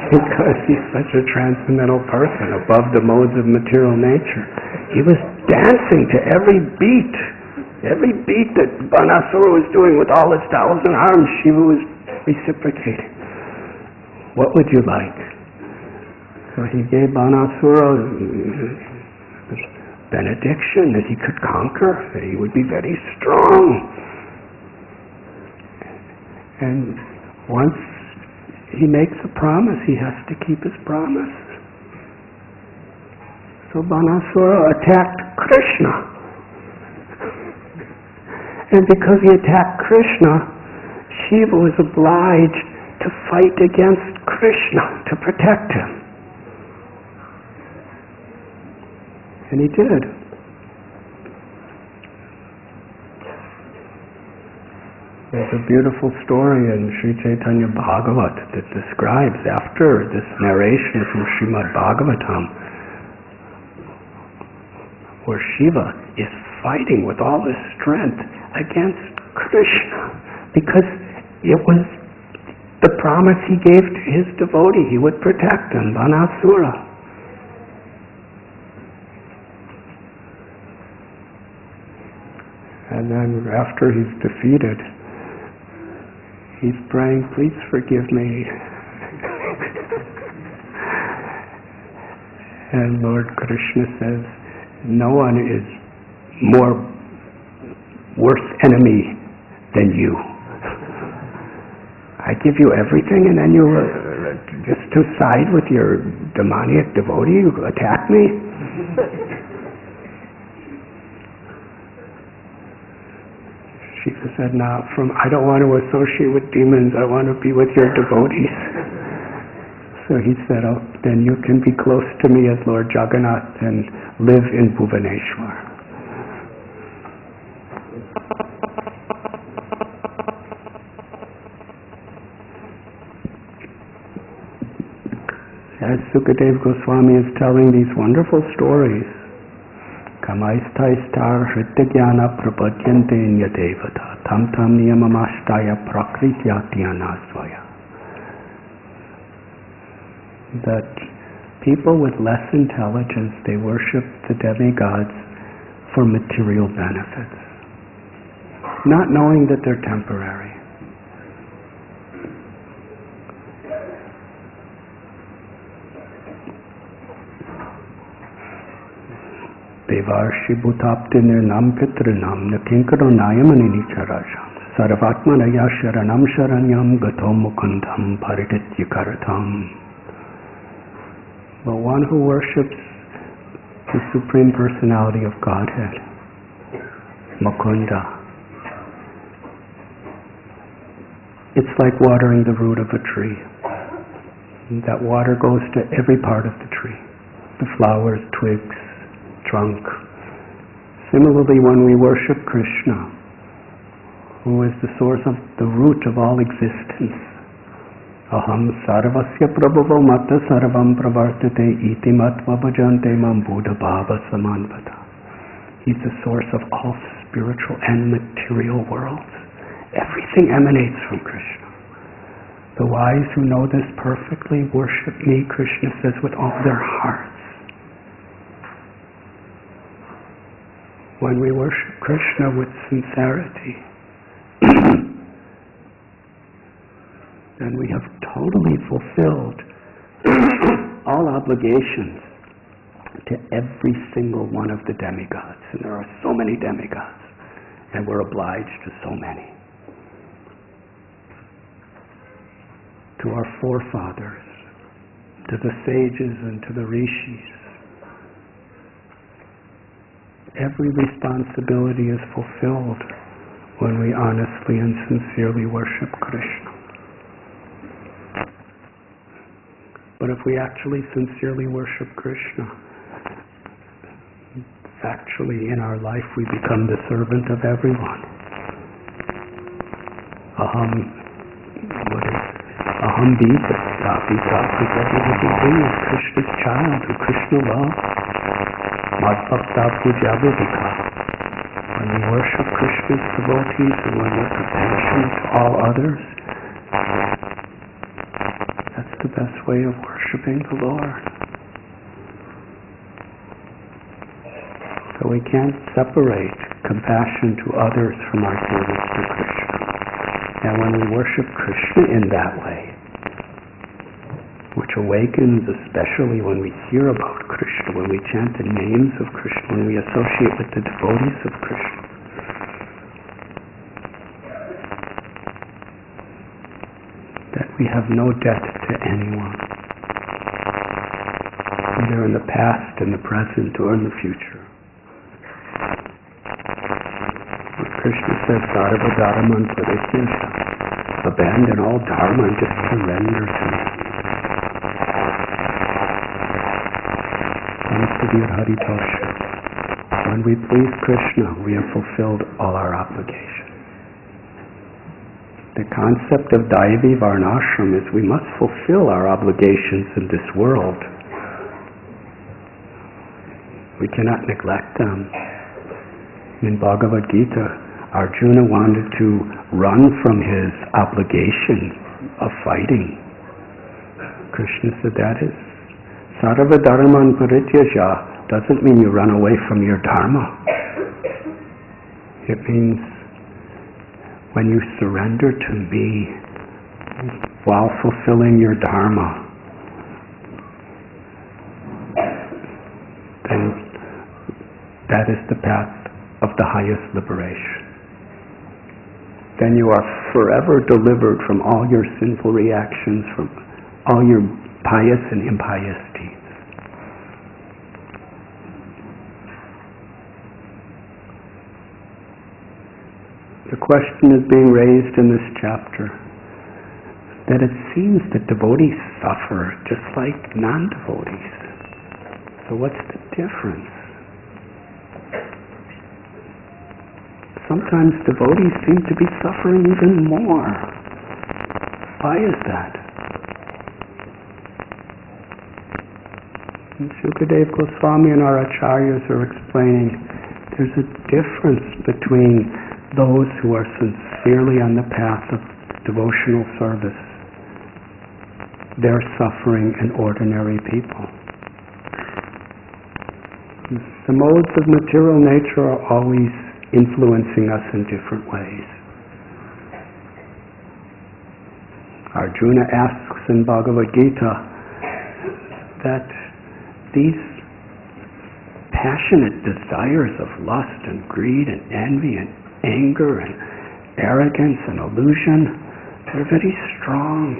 Because he's such a transcendental person, above the modes of material nature. He was dancing to every beat. Every beat that Banasura was doing with all his 1,000 arms, Shiva was reciprocating. What would you like? So he gave Banasura this benediction that he could conquer, that he would be very strong. And once he makes a promise, he has to keep his promise. So Banasura attacked Krishna. And because he attacked Krishna, Shiva was obliged to fight against Krishna to protect him. And he did. There's a beautiful story in Sri Chaitanya Bhagavat that describes, after this narration from Srimad Bhagvatam, where Shiva is fighting with all his strength against Krishna, because it was the promise he gave to his devotee, he would protect him, Banasura. And then after he's defeated, he's praying, please forgive me. And Lord Krishna says, no one is more worse enemy than you. I give you everything, and then you just to side with your demoniac devotee, you attack me? Shiva said, no, I don't want to associate with demons, I want to be with your devotees. So he said, oh, then you can be close to me as Lord Jagannath and live in Bhuvaneshwar. as Sukadeva Goswami is telling these wonderful stories, Kamaistai-star hrityajnana prapadyante nyadevata tam tam niyamamashtaya prakṛteḥ, that people with less intelligence, they worship the demigods for material benefits, not knowing that they're temporary. Devarshi bhutapti nirnam pitrinam nakinkaro nayamani charajam sarvatmanaya sharanam sharanyam gato mukundam paridityakartam. But one who worships the Supreme Personality of Godhead, Mukunda, it's like watering the root of a tree. That water goes to every part of the tree, the flowers, twigs, trunk. Similarly, when we worship Krishna, who is the source of the root of all existence, aham sarvasya prabhavo matta sarvam pravartate iti matva bhajante mam buddha bhava samanvata. He's the source of all spiritual and material worlds. Everything emanates from Krishna. The wise who know this perfectly worship me, Krishna says, with all their hearts. When we worship Krishna with sincerity, then we have totally fulfilled all obligations to every single one of the demigods. And there are so many demigods, and we're obliged to so many. To our forefathers, to the sages and to the rishis, every responsibility is fulfilled when we honestly and sincerely worship Krishna. But if we actually sincerely worship Krishna, actually in our life we become the servant of everyone. Aham Vita, is Krishna's child who Krishna loves. Madhbhakta Pujabhika. When we worship Krishna's devotees and when we're compassionate to all others, that's the best way of worshiping the Lord. So we can't separate compassion to others from our service to Krishna. And when we worship Krishna in that way, which awakens especially when we hear about Krishna, when we chant the names of Krishna, when we associate with the devotees of Krishna, that we have no debt to anyone, either in the past, in the present, or in the future. As Krishna says, sarva-dṛg abandon all dharma and just surrender to me. When we please Krishna, we have fulfilled all our obligations. The concept of Daivi Varnashram is we must fulfill our obligations in this world. We cannot neglect them. In Bhagavad Gita, Arjuna wanted to run from his obligation of fighting. Krishna said that is sarva-dṛg doesn't mean you run away from your dharma. It means when you surrender to me while fulfilling your dharma, then that is the path of the highest liberation. Then you are forever delivered from all your sinful reactions, from all your pious and impious deeds. The question is being raised in this chapter that it seems that devotees suffer just like non-devotees. So what's the difference? Sometimes devotees seem to be suffering even more. Why is that? And Sukadeva Goswami and our acharyas are explaining there's a difference between those who are sincerely on the path of devotional service, their suffering, and ordinary people. The modes of material nature are always influencing us in different ways. Arjuna asks in Bhagavad Gita that these passionate desires of lust and greed and envy and anger and arrogance and illusion, they're very strong.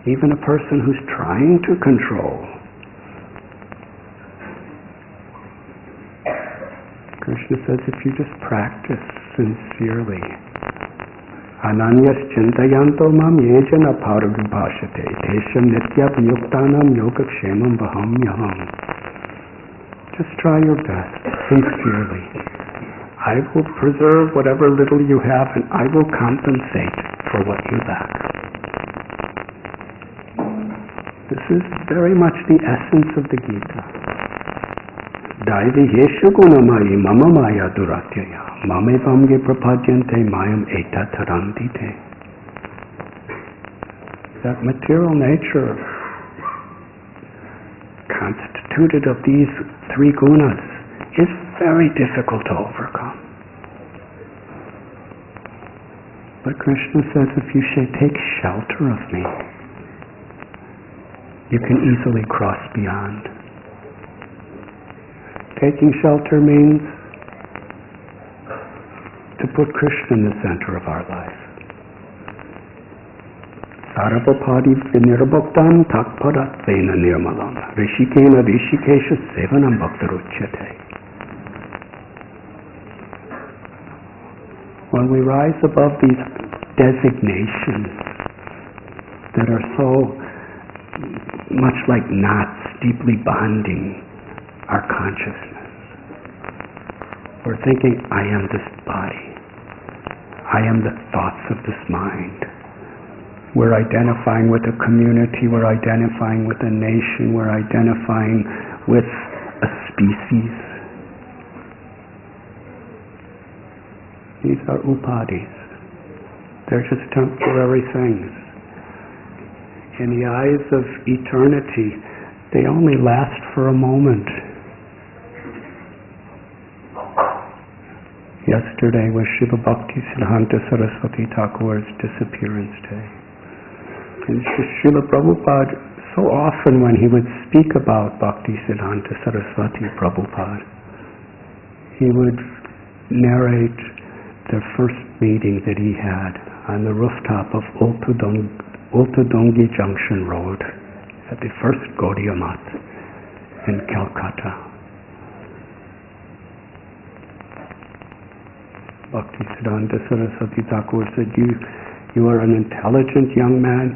Even a person who's trying to control. Krishna says if you just practice sincerely, Ananyas chintayanto mam yejana paragubhashate tesham nityabhyuktanam yogakshemam vahamyaham. Just try your best, sincerely. I will preserve whatever little you have and I will compensate for what you lack. This is very much the essence of the Gita. Daivi heshu gunamayi mama maya duratyaya mame vamge prapadyante mayam eta tarandite. That material nature constituted of these three gunas is very difficult to overcome. But Krishna says if you should take shelter of me, you can easily cross beyond. Taking shelter means to put Krishna in the center of our life. Sarvapadi vinirabhaktam takpadatvena nirmalam rishikena rishikesha sevanam bhaktaruchyate. When we rise above these designations that are so much like knots deeply bonding our consciousness, we're thinking, I am this body. I am the thoughts of this mind. We're identifying with a community, we're identifying with a nation, we're identifying with a species. These are upadis. They're just temporary things. In the eyes of eternity, they only last for a moment. Yesterday was Shiva Bhakti Siddhanta Saraswati Thakur's disappearance day. And Srila Prabhupada, so often when he would speak about Bhakti Siddhanta Saraswati Prabhupada, he would narrate the first meeting that he had on the rooftop of Ultadongi Junction Road at the first Gaudiya Math in Calcutta. Bhakti Siddhanta Saraswati Thakur said, you are an intelligent young man.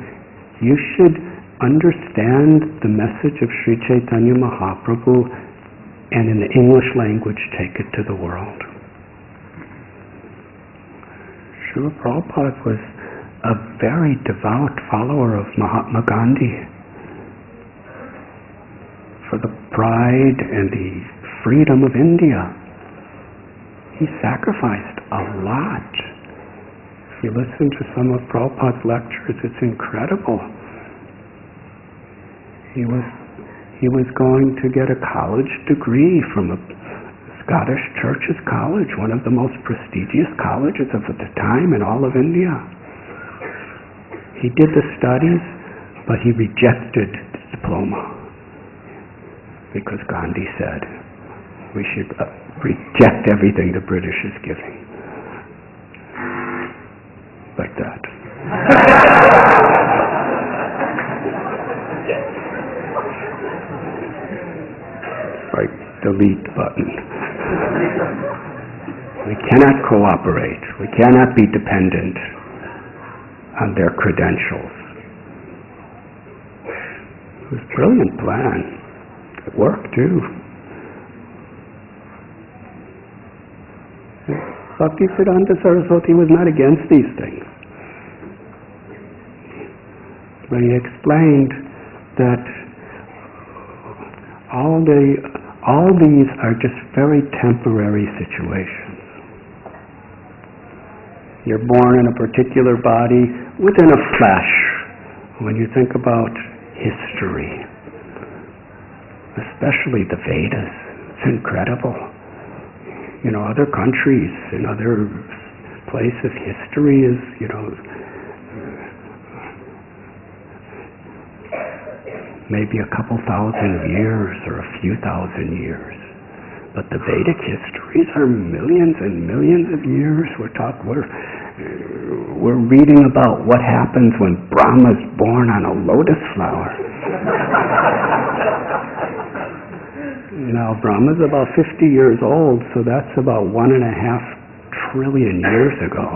You should understand the message of Sri Chaitanya Mahaprabhu and in the English language take it to the world. Srila Prabhupada was a very devout follower of Mahatma Gandhi. For the pride and the freedom of India, he sacrificed a lot. If you listen to some of Prabhupada's lectures, it's incredible. He was going to get a college degree from a Scottish Church's college, one of the most prestigious colleges of the time in all of India. He did the studies, but he rejected the diploma because Gandhi said we should reject everything the British is giving. Like that. Like delete button. We cannot cooperate. We cannot be dependent on their credentials. It was a brilliant plan. It worked too. Bhakti Siddhanta Saraswati was not against these things. But he explained that all these are just very temporary situations. You're born in a particular body within a flesh. When you think about history, especially the Vedas, it's incredible. Other countries and other places, history is, maybe a couple thousand years or a few thousand years. But the Vedic histories are millions and millions of years. We're reading about what happens when Brahma's born on a lotus flower. Now, Brahma's about 50 years old, so that's about 1.5 trillion years ago.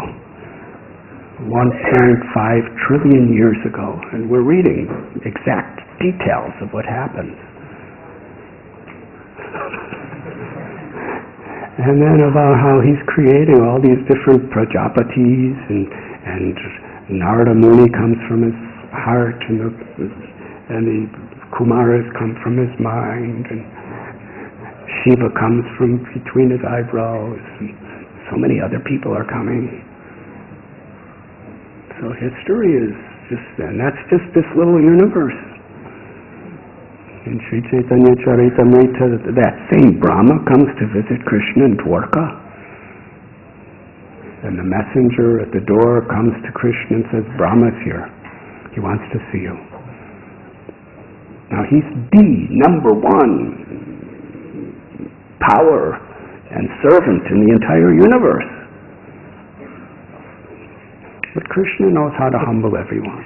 1.5 trillion years ago. And we're reading exact details of what happens. And then about how he's creating all these different prajapatis, and Narada Muni comes from his heart, and the Kumaras come from his mind, and Shiva comes from between his eyebrows, and so many other people are coming. So history is and that's just this little universe. In Sri Chaitanya Charitamrita, that same Brahma comes to visit Krishna in Dwarka. And the messenger at the door comes to Krishna and says, Brahma's here. He wants to see you. Now he's the number one power and servant in the entire universe. But Krishna knows how to humble everyone.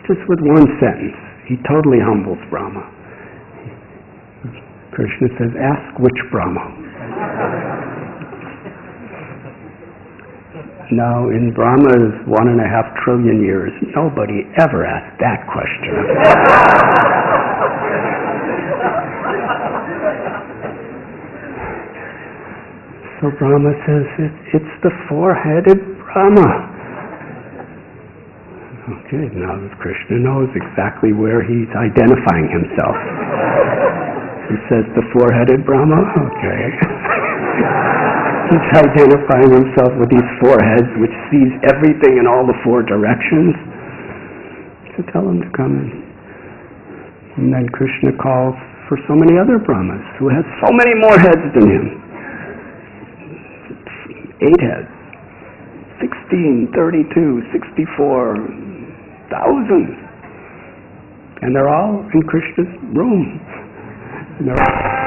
Just with one sentence, he totally humbles Brahma. Krishna says, ask which Brahma. Now, in Brahma's 1.5 trillion years, nobody ever asked that question. So Brahma says, it's the four-headed Brahma. Okay, now Krishna knows exactly where he's identifying himself. He says the four-headed Brahma, okay. He's identifying himself with these four heads, which sees everything in all the four directions. So tell him to come in. And then Krishna calls for so many other Brahmas who has so many more heads than him. 8 heads, 16, 32, 64, thousands. And they're all in Krishna's room. And they're all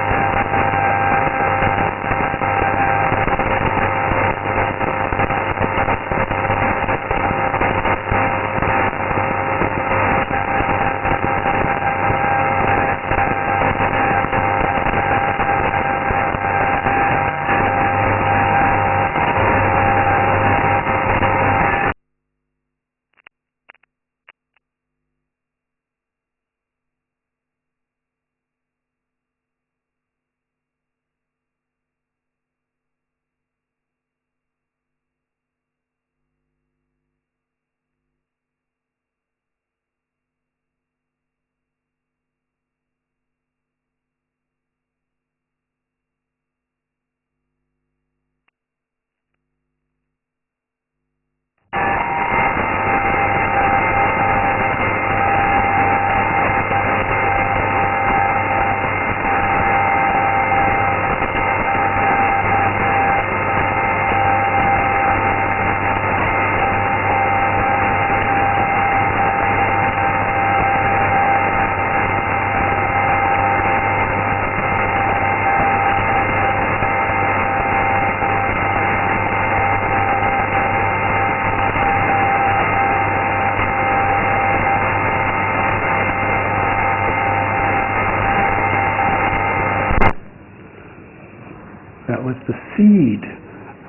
seed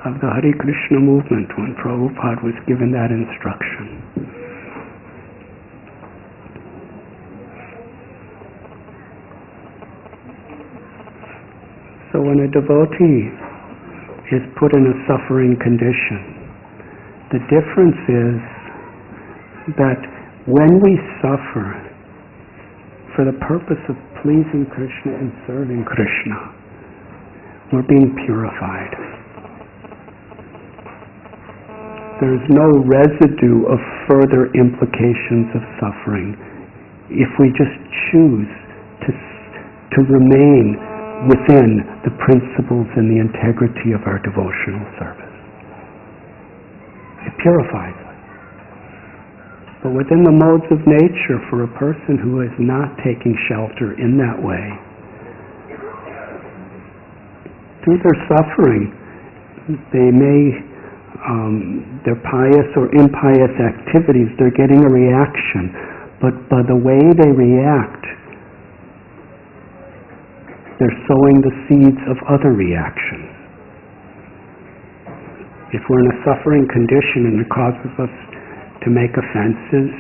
of the Hare Krishna movement when Prabhupada was given that instruction. So when a devotee is put in a suffering condition, The difference is that when we suffer for the purpose of pleasing Krishna and serving Krishna, we're being purified. There's no residue of further implications of suffering if we just choose to remain within the principles and the integrity of our devotional service. It purifies us. But within the modes of nature, for a person who is not taking shelter in that way, through their suffering, they may, their pious or impious activities, they're getting a reaction. But by the way they react, they're sowing the seeds of other reactions. If we're in a suffering condition and it causes us to make offenses,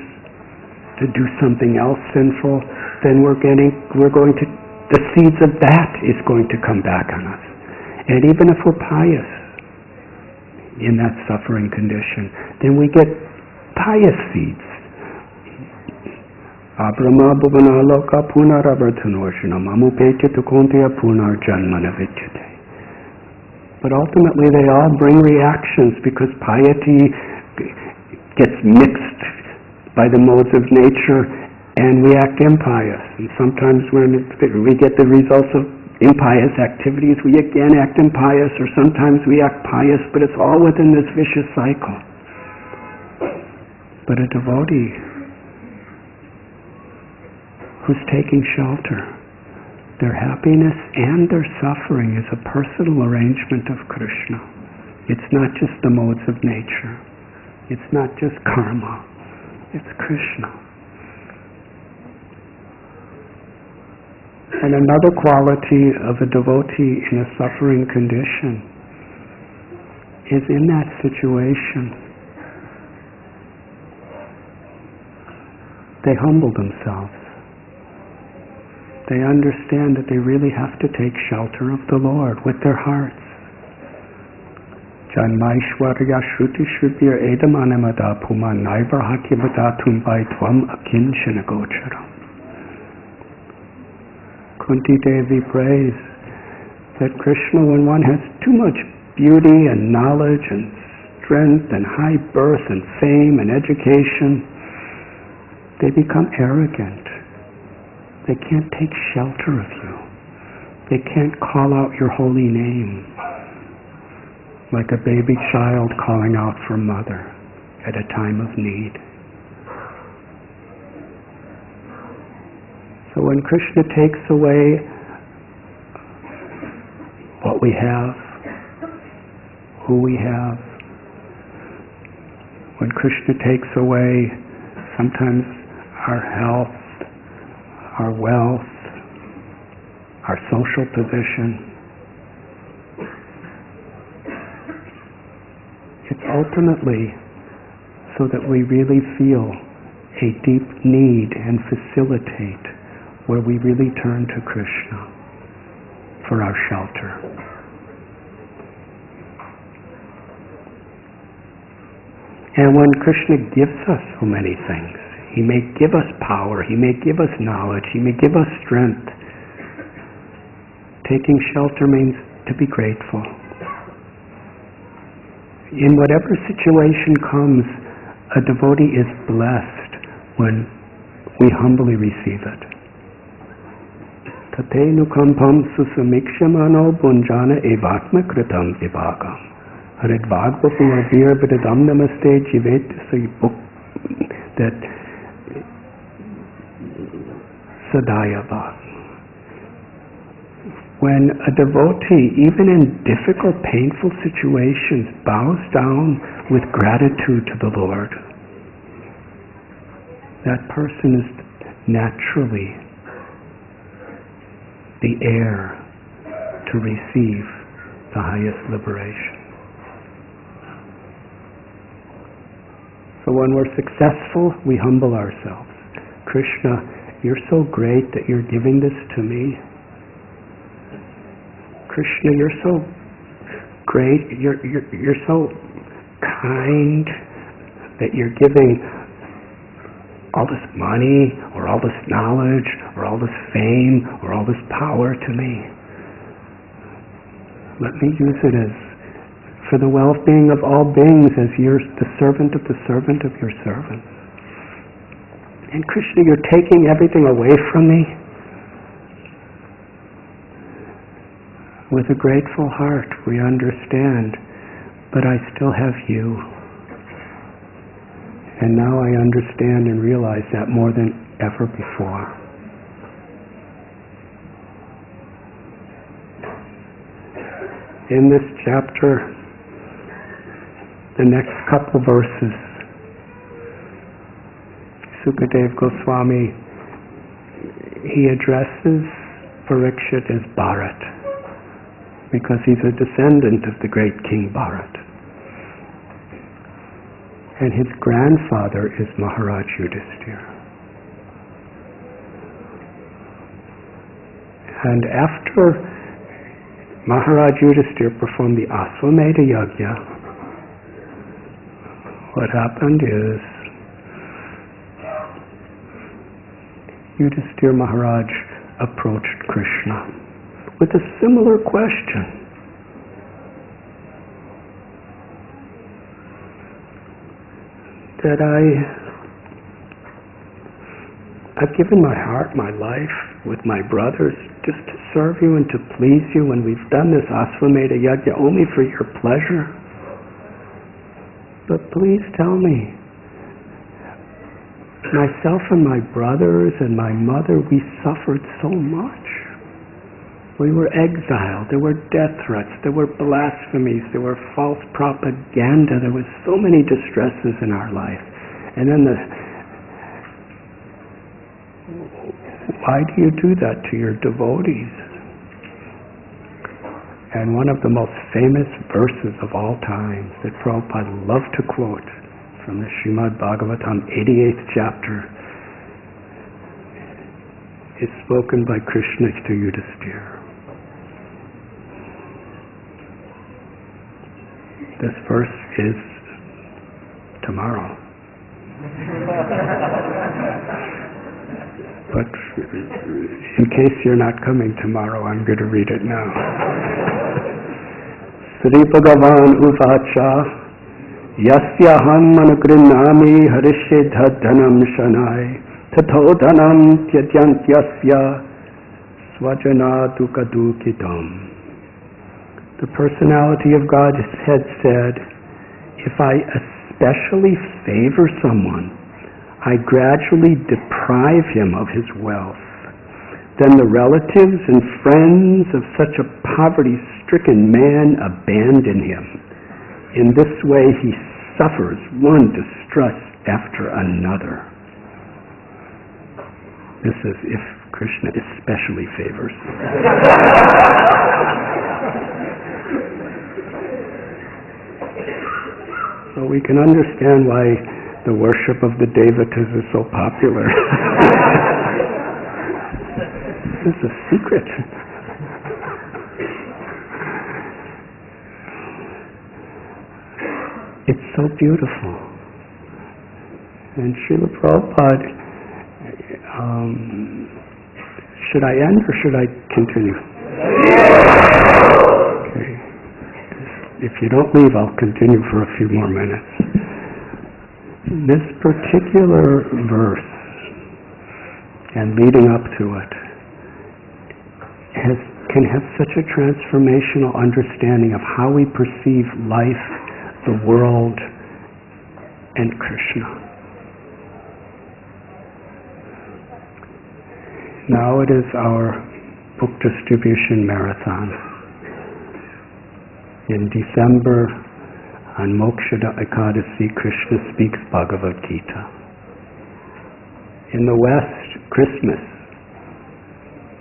to do something else sinful, then the seeds of that is going to come back on us. And even if we're pious in that suffering condition, then we get pious seeds. Abrama bhuvanaloka punaravartanoshana mamupechita konteya punarjanmana vidyate. But ultimately they all bring reactions because piety gets mixed by the modes of nature and we act impious. And sometimes when we get the results of impious activities, we again act impious, or sometimes we act pious, but it's all within this vicious cycle. But a devotee who's taking shelter, their happiness and their suffering is a personal arrangement of Krishna. It's not just the modes of nature. It's not just karma. It's Krishna. And another quality of a devotee in a suffering condition is in that situation, they humble themselves. They understand that they really have to take shelter of the Lord with their hearts. Janmaishwarya shruti shrutya edamanamada puman naivarhakyavadatum by tvam akinchana gocharam. Kunti Devi prays that Krishna, when one has too much beauty and knowledge and strength and high birth and fame and education, they become arrogant. They can't take shelter of you. They can't call out your holy name like a baby child calling out for mother at a time of need. So when Krishna takes away what we have, who we have, when Krishna takes away sometimes our health, our wealth, our social position, it's ultimately so that we really feel a deep need and facilitate where we really turn to Krishna for our shelter. And when Krishna gives us so many things, He may give us power, He may give us knowledge, He may give us strength. Taking shelter means to be grateful. In whatever situation comes, a devotee is blessed when we humbly receive it. Tatenu kampam susamikshamano bunjana evatma kritam vibhagam. Haridvagvapur vir vidadam namaste jivet book that Sadayava. When a devotee, even in difficult, painful situations, bows down with gratitude to the Lord, that person is naturally the heir to receive the highest liberation. So when we're successful, we humble ourselves. Krishna, you're so great that you're giving this to me. Krishna, you're so great, you're so kind that you're giving all this money, or all this knowledge, or all this fame, or all this power to me. Let me use it as for the well-being of all beings, as you're the servant of the servant of your servant. And Krishna, you're taking everything away from me. With a grateful heart, we understand, but I still have you. And now I understand and realize that more than ever before. In this chapter, the next couple verses, Sukadeva Goswami, he addresses Parikshit as Bharat, because he's a descendant of the great King Bharat. And his grandfather is Maharaj Yudhisthira. And after Maharaj Yudhisthira performed the Aswamedha Yajna, what happened is Yudhisthira Maharaj approached Krishna with a similar question. That I've given my heart, my life with my brothers just to serve you and to please you, and we've done this Aswamedha Yajna only for your pleasure. But please tell me, myself and my brothers and my mother, we suffered so much. We were exiled, there were death threats, there were blasphemies, there were false propaganda, there was so many distresses in our life. And then why do you do that to your devotees? And one of the most famous verses of all time that Prabhupada loved to quote from the Srimad Bhagvatam 88th chapter is spoken by Krishna to Yudhisthira. This verse is tomorrow. But in case you're not coming tomorrow, I'm going to read it now. Sri Bhagavan Uvacha Yasyaham manugrinami harishedha dhanam shanai tatho dhanam tyajantyasya swajana dukadukitam. The Personality of Godhead said, if I especially favor someone, I gradually deprive him of his wealth. Then the relatives and friends of such a poverty-stricken man abandon him. In this way he suffers one distress after another. This is if Krishna especially favors. So we can understand why the worship of the Devatas is so popular. This is a secret. It's so beautiful. And Srila Prabhupada, should I end or should I continue? Okay. If you don't leave, I'll continue for a few more minutes. This particular verse and leading up to it can have such a transformational understanding of how we perceive life, the world, and Krishna. Now it is our book distribution marathon. In December, on Mokshada Ekadasi, Krishna speaks Bhagavad Gita. In the West, Christmas.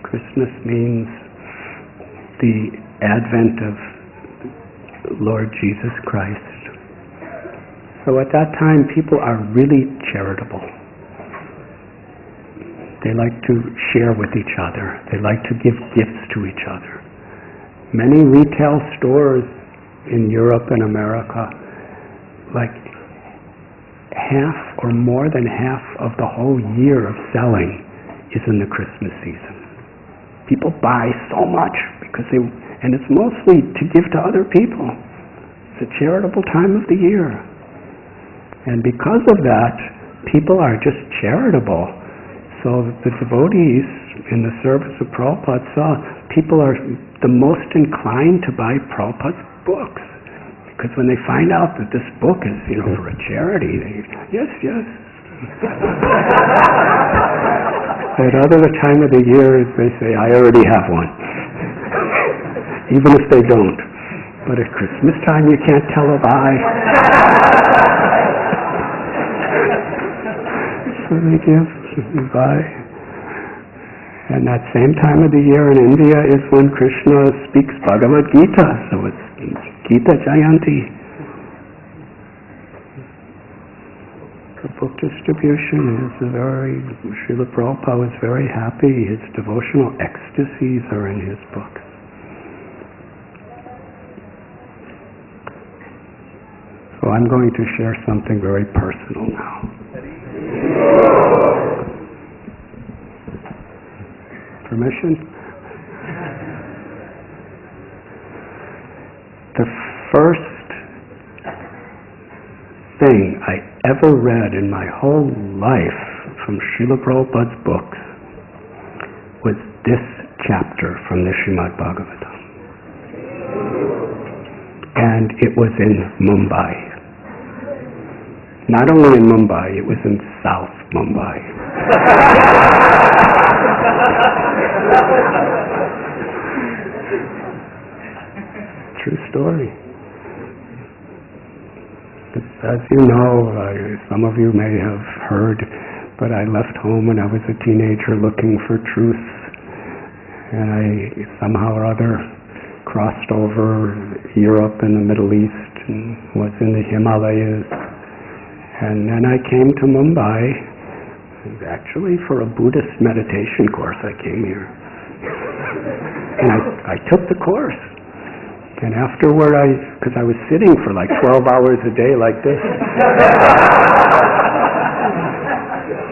Christmas means the advent of Lord Jesus Christ. So at that time, people are really charitable. They like to share with each other. They like to give gifts to each other. Many retail stores in Europe and America, like half or more than half of the whole year of selling is in the Christmas season. People buy so much and it's mostly to give to other people. It's a charitable time of the year. And because of that, people are just charitable. So the devotees in the service of Prabhupada saw people are the most inclined to buy Prabhupada's books. Because when they find out that this book is, for a charity, they, yes. At other time of the year, they say, I already have one. Even if they don't. But at Christmas time, you can't tell a lie. So they give, they buy. And that same time of the year in India is when Krishna speaks Bhagavad Gita. So it's Gita Jayanti. The book distribution is Srila Prabhupada was very happy. His devotional ecstasies are in his book. So I'm going to share something very personal now. Permission? The first thing I ever read in my whole life from Srila Prabhupada's books was this chapter from the Srimad Bhagvatam. And it was in Mumbai. Not only in Mumbai, it was in South Mumbai. True story. As you know, some of you may have heard, but I left home when I was a teenager looking for truth, and I somehow or other crossed over Europe and the Middle East and was in the Himalayas, and then I came to Mumbai, actually for a Buddhist meditation course. I came here, and I took the course. And afterward, because I was sitting for like 12 hours a day like this,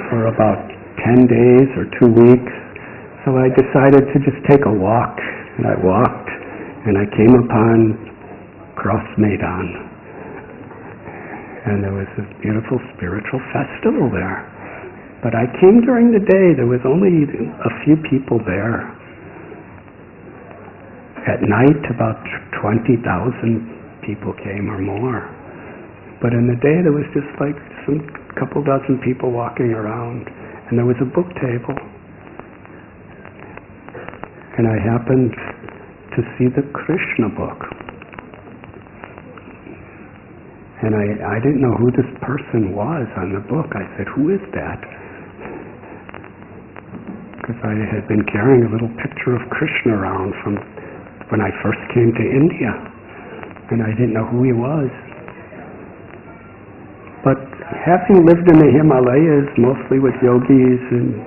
for about 10 days or 2 weeks, so I decided to just take a walk. And I walked, and I came upon Cross Maidan. And there was this beautiful spiritual festival there. But I came during the day, there was only a few people there. At night, about 20,000 people came or more. But in the day, there was just like some couple dozen people walking around. And there was a book table. And I happened to see the Krishna book. And I didn't know who this person was on the book. I said, who is that? Because I had been carrying a little picture of Krishna around from when I first came to India, and I didn't know who he was. But having lived in the Himalayas, mostly with yogis and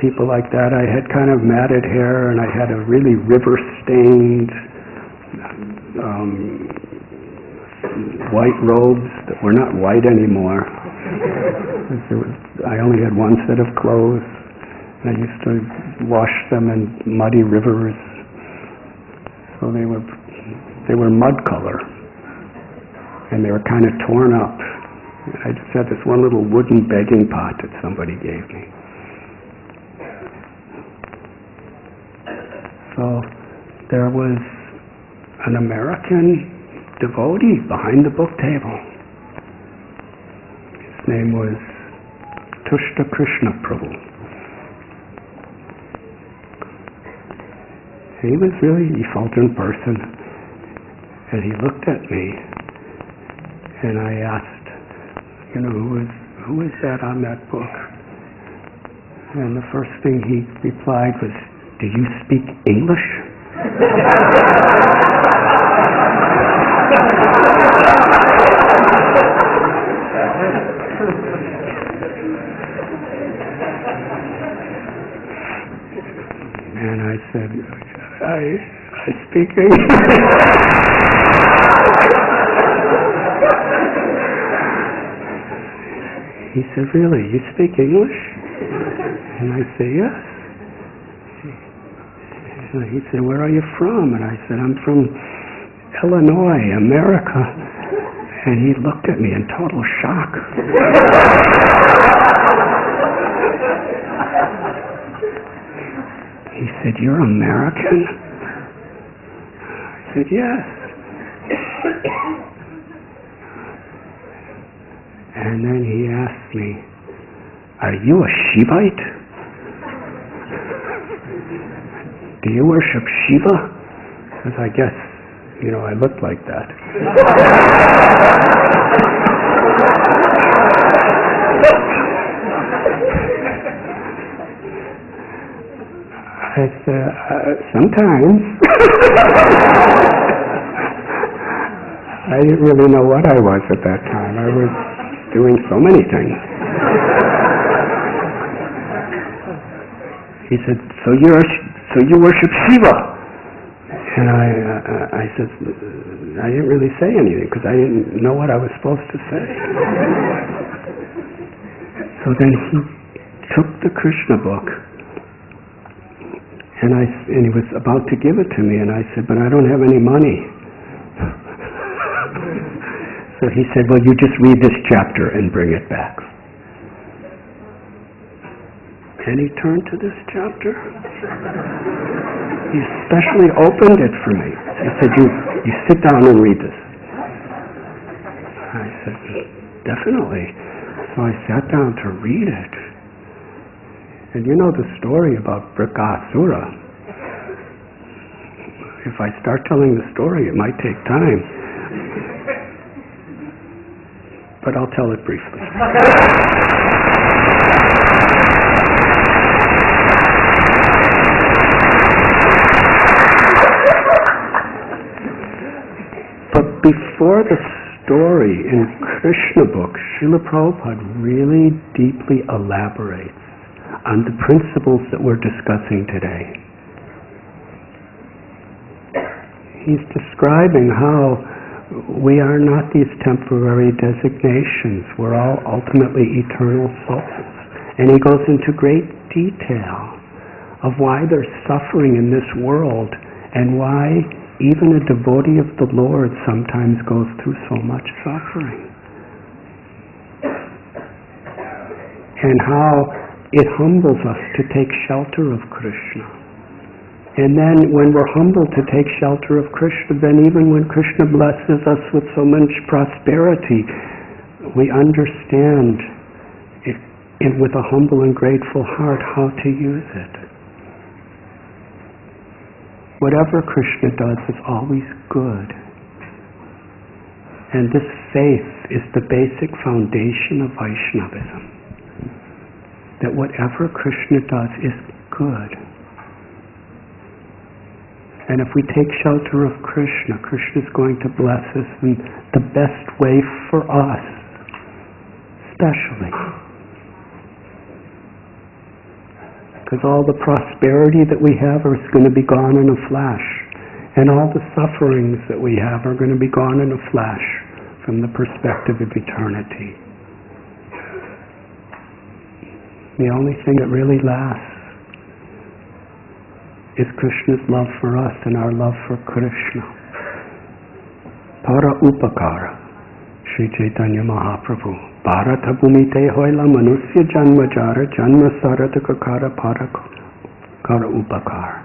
people like that, I had kind of matted hair, and I had a really river-stained white robes that were not white anymore. I only had one set of clothes, and I used to wash them in muddy rivers. So they were mud color, and they were kind of torn up. I just had this one little wooden begging pot that somebody gave me. So there was an American devotee behind the book table. His name was Tushta Krishna Prabhu. He was really an effulgent person, and he looked at me, and I asked, who is that on that book? And the first thing he replied was, do you speak English? And I said, I speak English. He said, really, you speak English? And I said, yes. And he said, where are you from? And I said, I'm from Illinois, America. And he looked at me in total shock. He said, you're American? I said, yes. And then he asked me, are you a Shivite? Do you worship Shiva? Because I guess, I look like that. I said, sometimes. I didn't really know what I was at that time. I was doing so many things. He said, so you worship Shiva? And I said, I didn't really say anything because I didn't know what I was supposed to say. So then he took the Krishna book and he was about to give it to me, and I said, but I don't have any money. So he said, well, you just read this chapter and bring it back. And he turned to this chapter. He especially opened it for me. He said, you sit down and read this. I said, definitely. So I sat down to read it. And you know the story about Prakṛteḥ. If I start telling the story, it might take time. But I'll tell it briefly. But before the story in Krishna book, Srila Prabhupada really deeply elaborates on the principles that we're discussing today. He's describing how we are not these temporary designations. We're all ultimately eternal souls. And he goes into great detail of why there's suffering in this world and why even a devotee of the Lord sometimes goes through so much suffering. And how it humbles us to take shelter of Krishna. And then when we're humbled to take shelter of Krishna, then even when Krishna blesses us with so much prosperity, we understand it with a humble and grateful heart how to use it. Whatever Krishna does is always good. And this faith is the basic foundation of Vaishnavism. That whatever Krishna does is good. And if we take shelter of Krishna, Krishna is going to bless us in the best way for us, especially. Because all the prosperity that we have is going to be gone in a flash. And all the sufferings that we have are going to be gone in a flash from the perspective of eternity. The only thing that really lasts is Krishna's love for us and our love for Krishna. Para upakara, Sri Chaitanya Mahaprabhu. Bharata bhumite hoila manusya janma jara janma sarataka para kara upakara.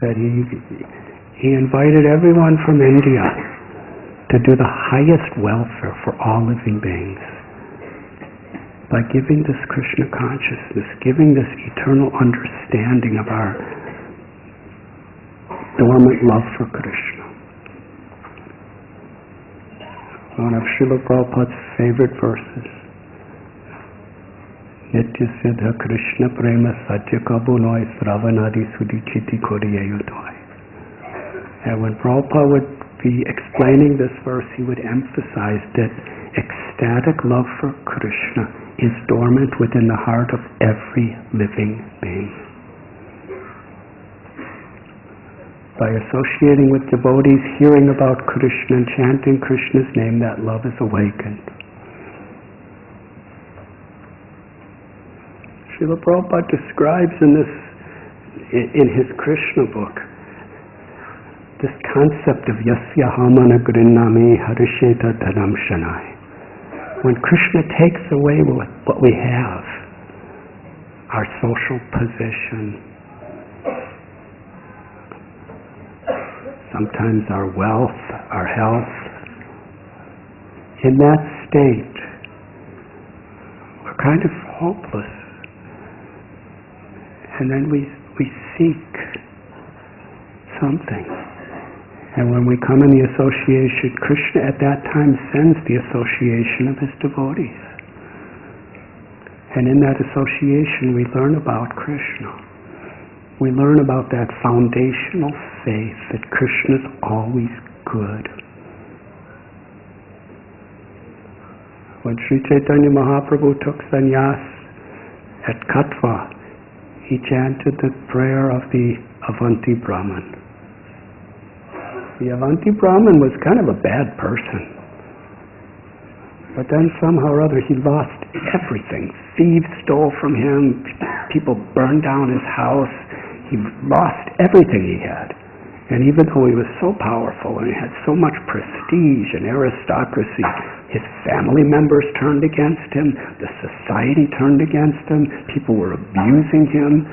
That he invited everyone from India to do the highest welfare for all living beings by giving this Krishna consciousness, giving this eternal understanding of our dormant love for Krishna. One of Srila Prabhupada's favorite verses, Nitya Siddha Krishna Prema Satya Kabunoi Sravanadi Sudichiti Kodiyayudoi. And when Prabhupada would be explaining this verse, he would emphasize that ecstatic love for Krishna is dormant within the heart of every living being. By associating with devotees, hearing about Krishna and chanting Krishna's name, that love is awakened. Srila Prabhupada describes in his Krishna book this concept of yasya hamana grinnami harisheta dhanam shanai. When Krishna takes away what we have, our social position, sometimes our wealth, our health, in that state, we're kind of hopeless. And then we seek something. And when we come in the association, Krishna at that time sends the association of his devotees. And in that association we learn about Krishna. We learn about that foundational faith that Krishna is always good. When Sri Chaitanya Mahaprabhu took sannyas at Katwa, he chanted the prayer of the Avanti Brahman. The Avanti Brahman was kind of a bad person. But then somehow or other he lost everything. Thieves stole from him, people burned down his house, he lost everything he had. And even though he was so powerful and he had so much prestige and aristocracy, his family members turned against him, the society turned against him, people were abusing him.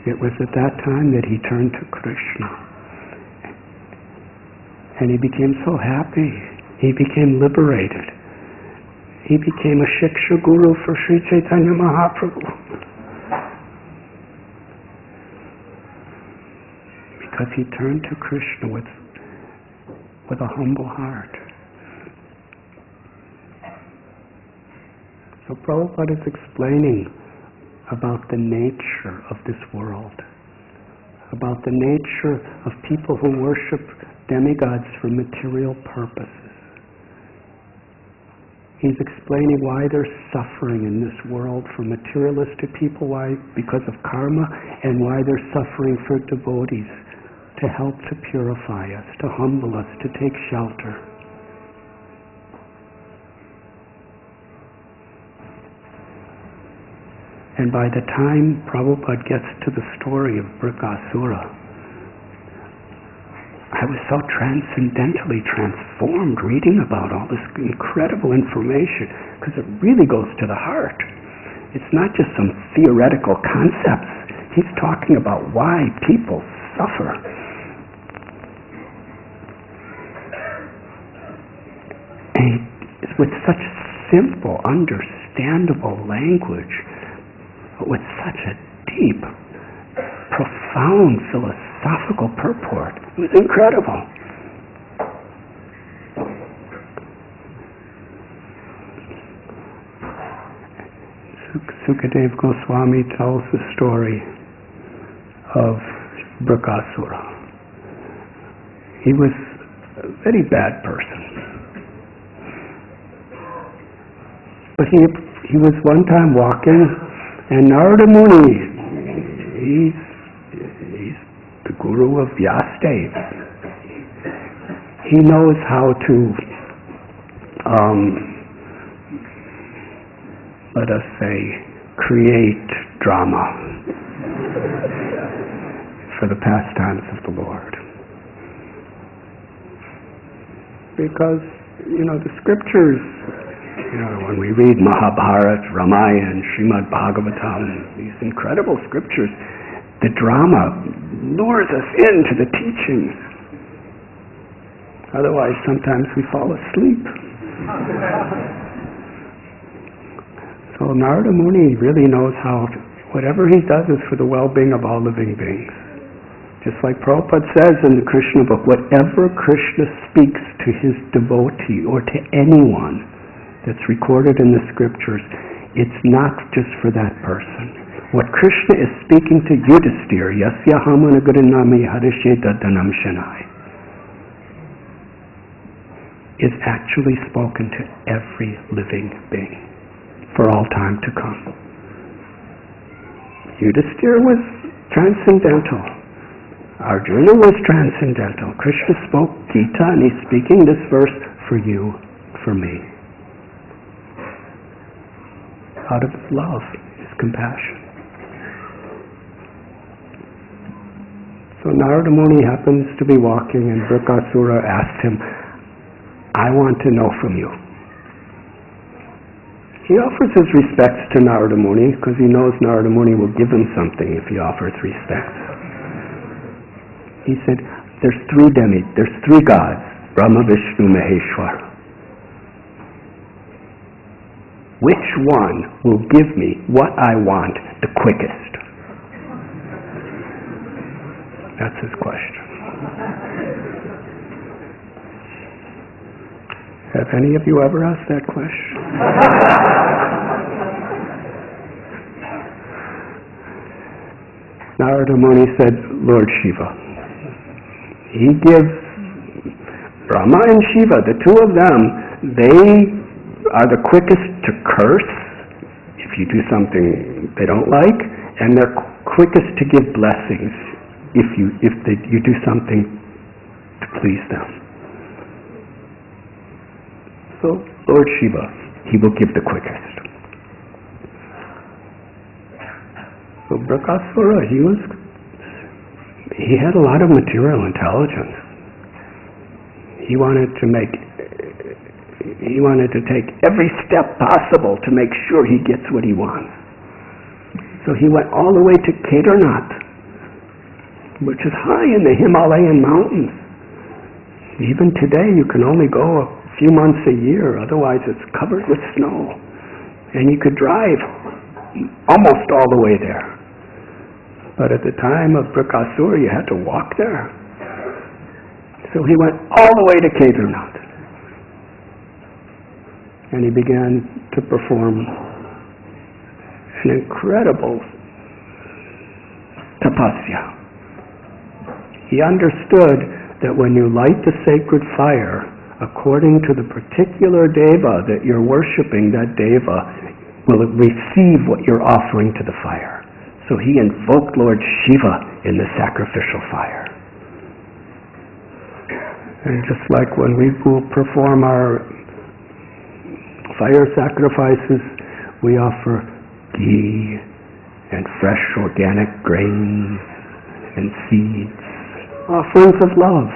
It was at that time that he turned to Krishna. And he became so happy. He became liberated. He became a Shiksha Guru for Sri Chaitanya Mahaprabhu. Because he turned to Krishna with a humble heart. So Prabhupada is explaining about the nature of this world, about the nature of people who worship demigods for material purposes. He's explaining why there's suffering in this world for materialistic people, why because of karma, and why there's suffering for devotees to help to purify us, to humble us, to take shelter. And by the time Prabhupada gets to the story of Brikasura, I was so transcendentally transformed reading about all this incredible information, because it really goes to the heart. It's not just some theoretical concepts. He's talking about why people suffer. And with such simple, understandable language, but with such a deep, profound philosophical purport. It was incredible. Sukadeva Goswami tells the story of Brikasura. He was a very bad person. But he was one time walking, and Narada Muni, he's the guru of Vyasadeva. He knows how to, let us say, create drama for the pastimes of the Lord. Because, the scriptures, when we read Mahabharata, Ramayana, Srimad Bhagvatam, these incredible scriptures, the drama lures us into the teachings. Otherwise, sometimes we fall asleep. So Narada Muni really knows how whatever he does is for the well-being of all living beings. Just like Prabhupada says in the Krishna book, whatever Krishna speaks to his devotee or to anyone that's recorded in the scriptures, it's not just for that person. What Krishna is speaking to Yudhisthira, yasya hamana grinnami harisheta dhanam shanai, is actually spoken to every living being for all time to come. Yudhisthira was transcendental. Arjuna was transcendental. Krishna spoke Gita, and he's speaking this verse for you, for me. Out of his love, his compassion. So Narada Muni happens to be walking, and Brikasura asked him, I want to know from you. He offers his respects to Narada Muni because he knows Narada Muni will give him something if he offers respects. He said, there's three gods, Brahma, Vishnu, Maheshwar. Which one will give me what I want the quickest? That's his question. Have any of you ever asked that question? Narada Muni said, Lord Shiva. He gives Brahma and Shiva, the two of them, they are the quickest to curse if you do something they don't like, and they're quickest to give blessings if you do something to please them. So, Lord Shiva, he will give the quickest. So Brikasura, he had a lot of material intelligence. He wanted to take every step possible to make sure he gets what he wants. So he went all the way to Kedarnath, which is high in the Himalayan mountains. Even today you can only go a few months a year, otherwise it's covered with snow. And you could drive almost all the way there. But at the time of Brikasura, you had to walk there. So he went all the way to Kedarnath. And he began to perform an incredible tapasya. He understood that when you light the sacred fire, according to the particular deva that you're worshipping, that deva will receive what you're offering to the fire. So he invoked Lord Shiva in the sacrificial fire. And just like when we will perform our fire sacrifices, we offer ghee and fresh organic grains and seeds, offerings of love.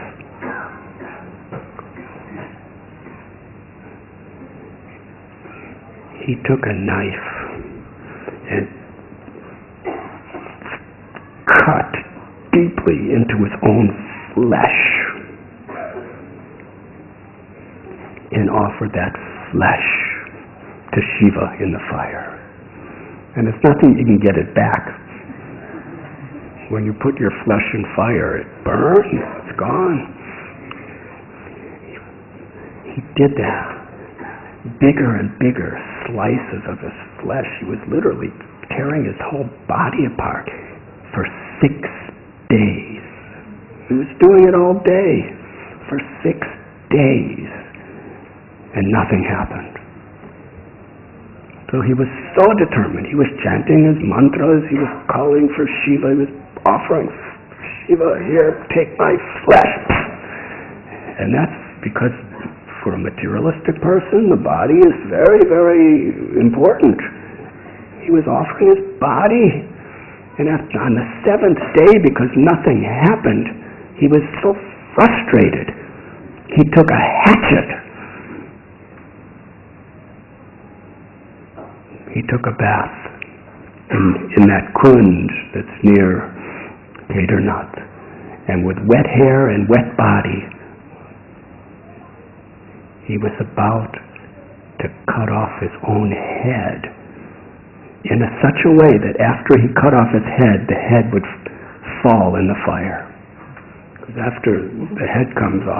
He took a knife and cut deeply into his own flesh and offered that flesh to Shiva in the fire. And it's nothing you can get it back. When you put your flesh in fire, it burns, it's gone. He did that. Bigger and bigger slices of his flesh. He was literally tearing his whole body apart for 6 days. He was doing it all day for 6 days, and nothing happened. So he was so determined. He was chanting his mantras. He was calling for Shiva. He was offering, Shiva, here, take my flesh. And that's because for a materialistic person, the body is very, very important. He was offering his body. And on the 7th day, because nothing happened, he was so frustrated. He took a hatchet. He took a bath in that kunj that's near Kedarnath. And with wet hair and wet body, he was about to cut off his own head in such a way that after he cut off his head, the head would fall in the fire. Because after the head comes off,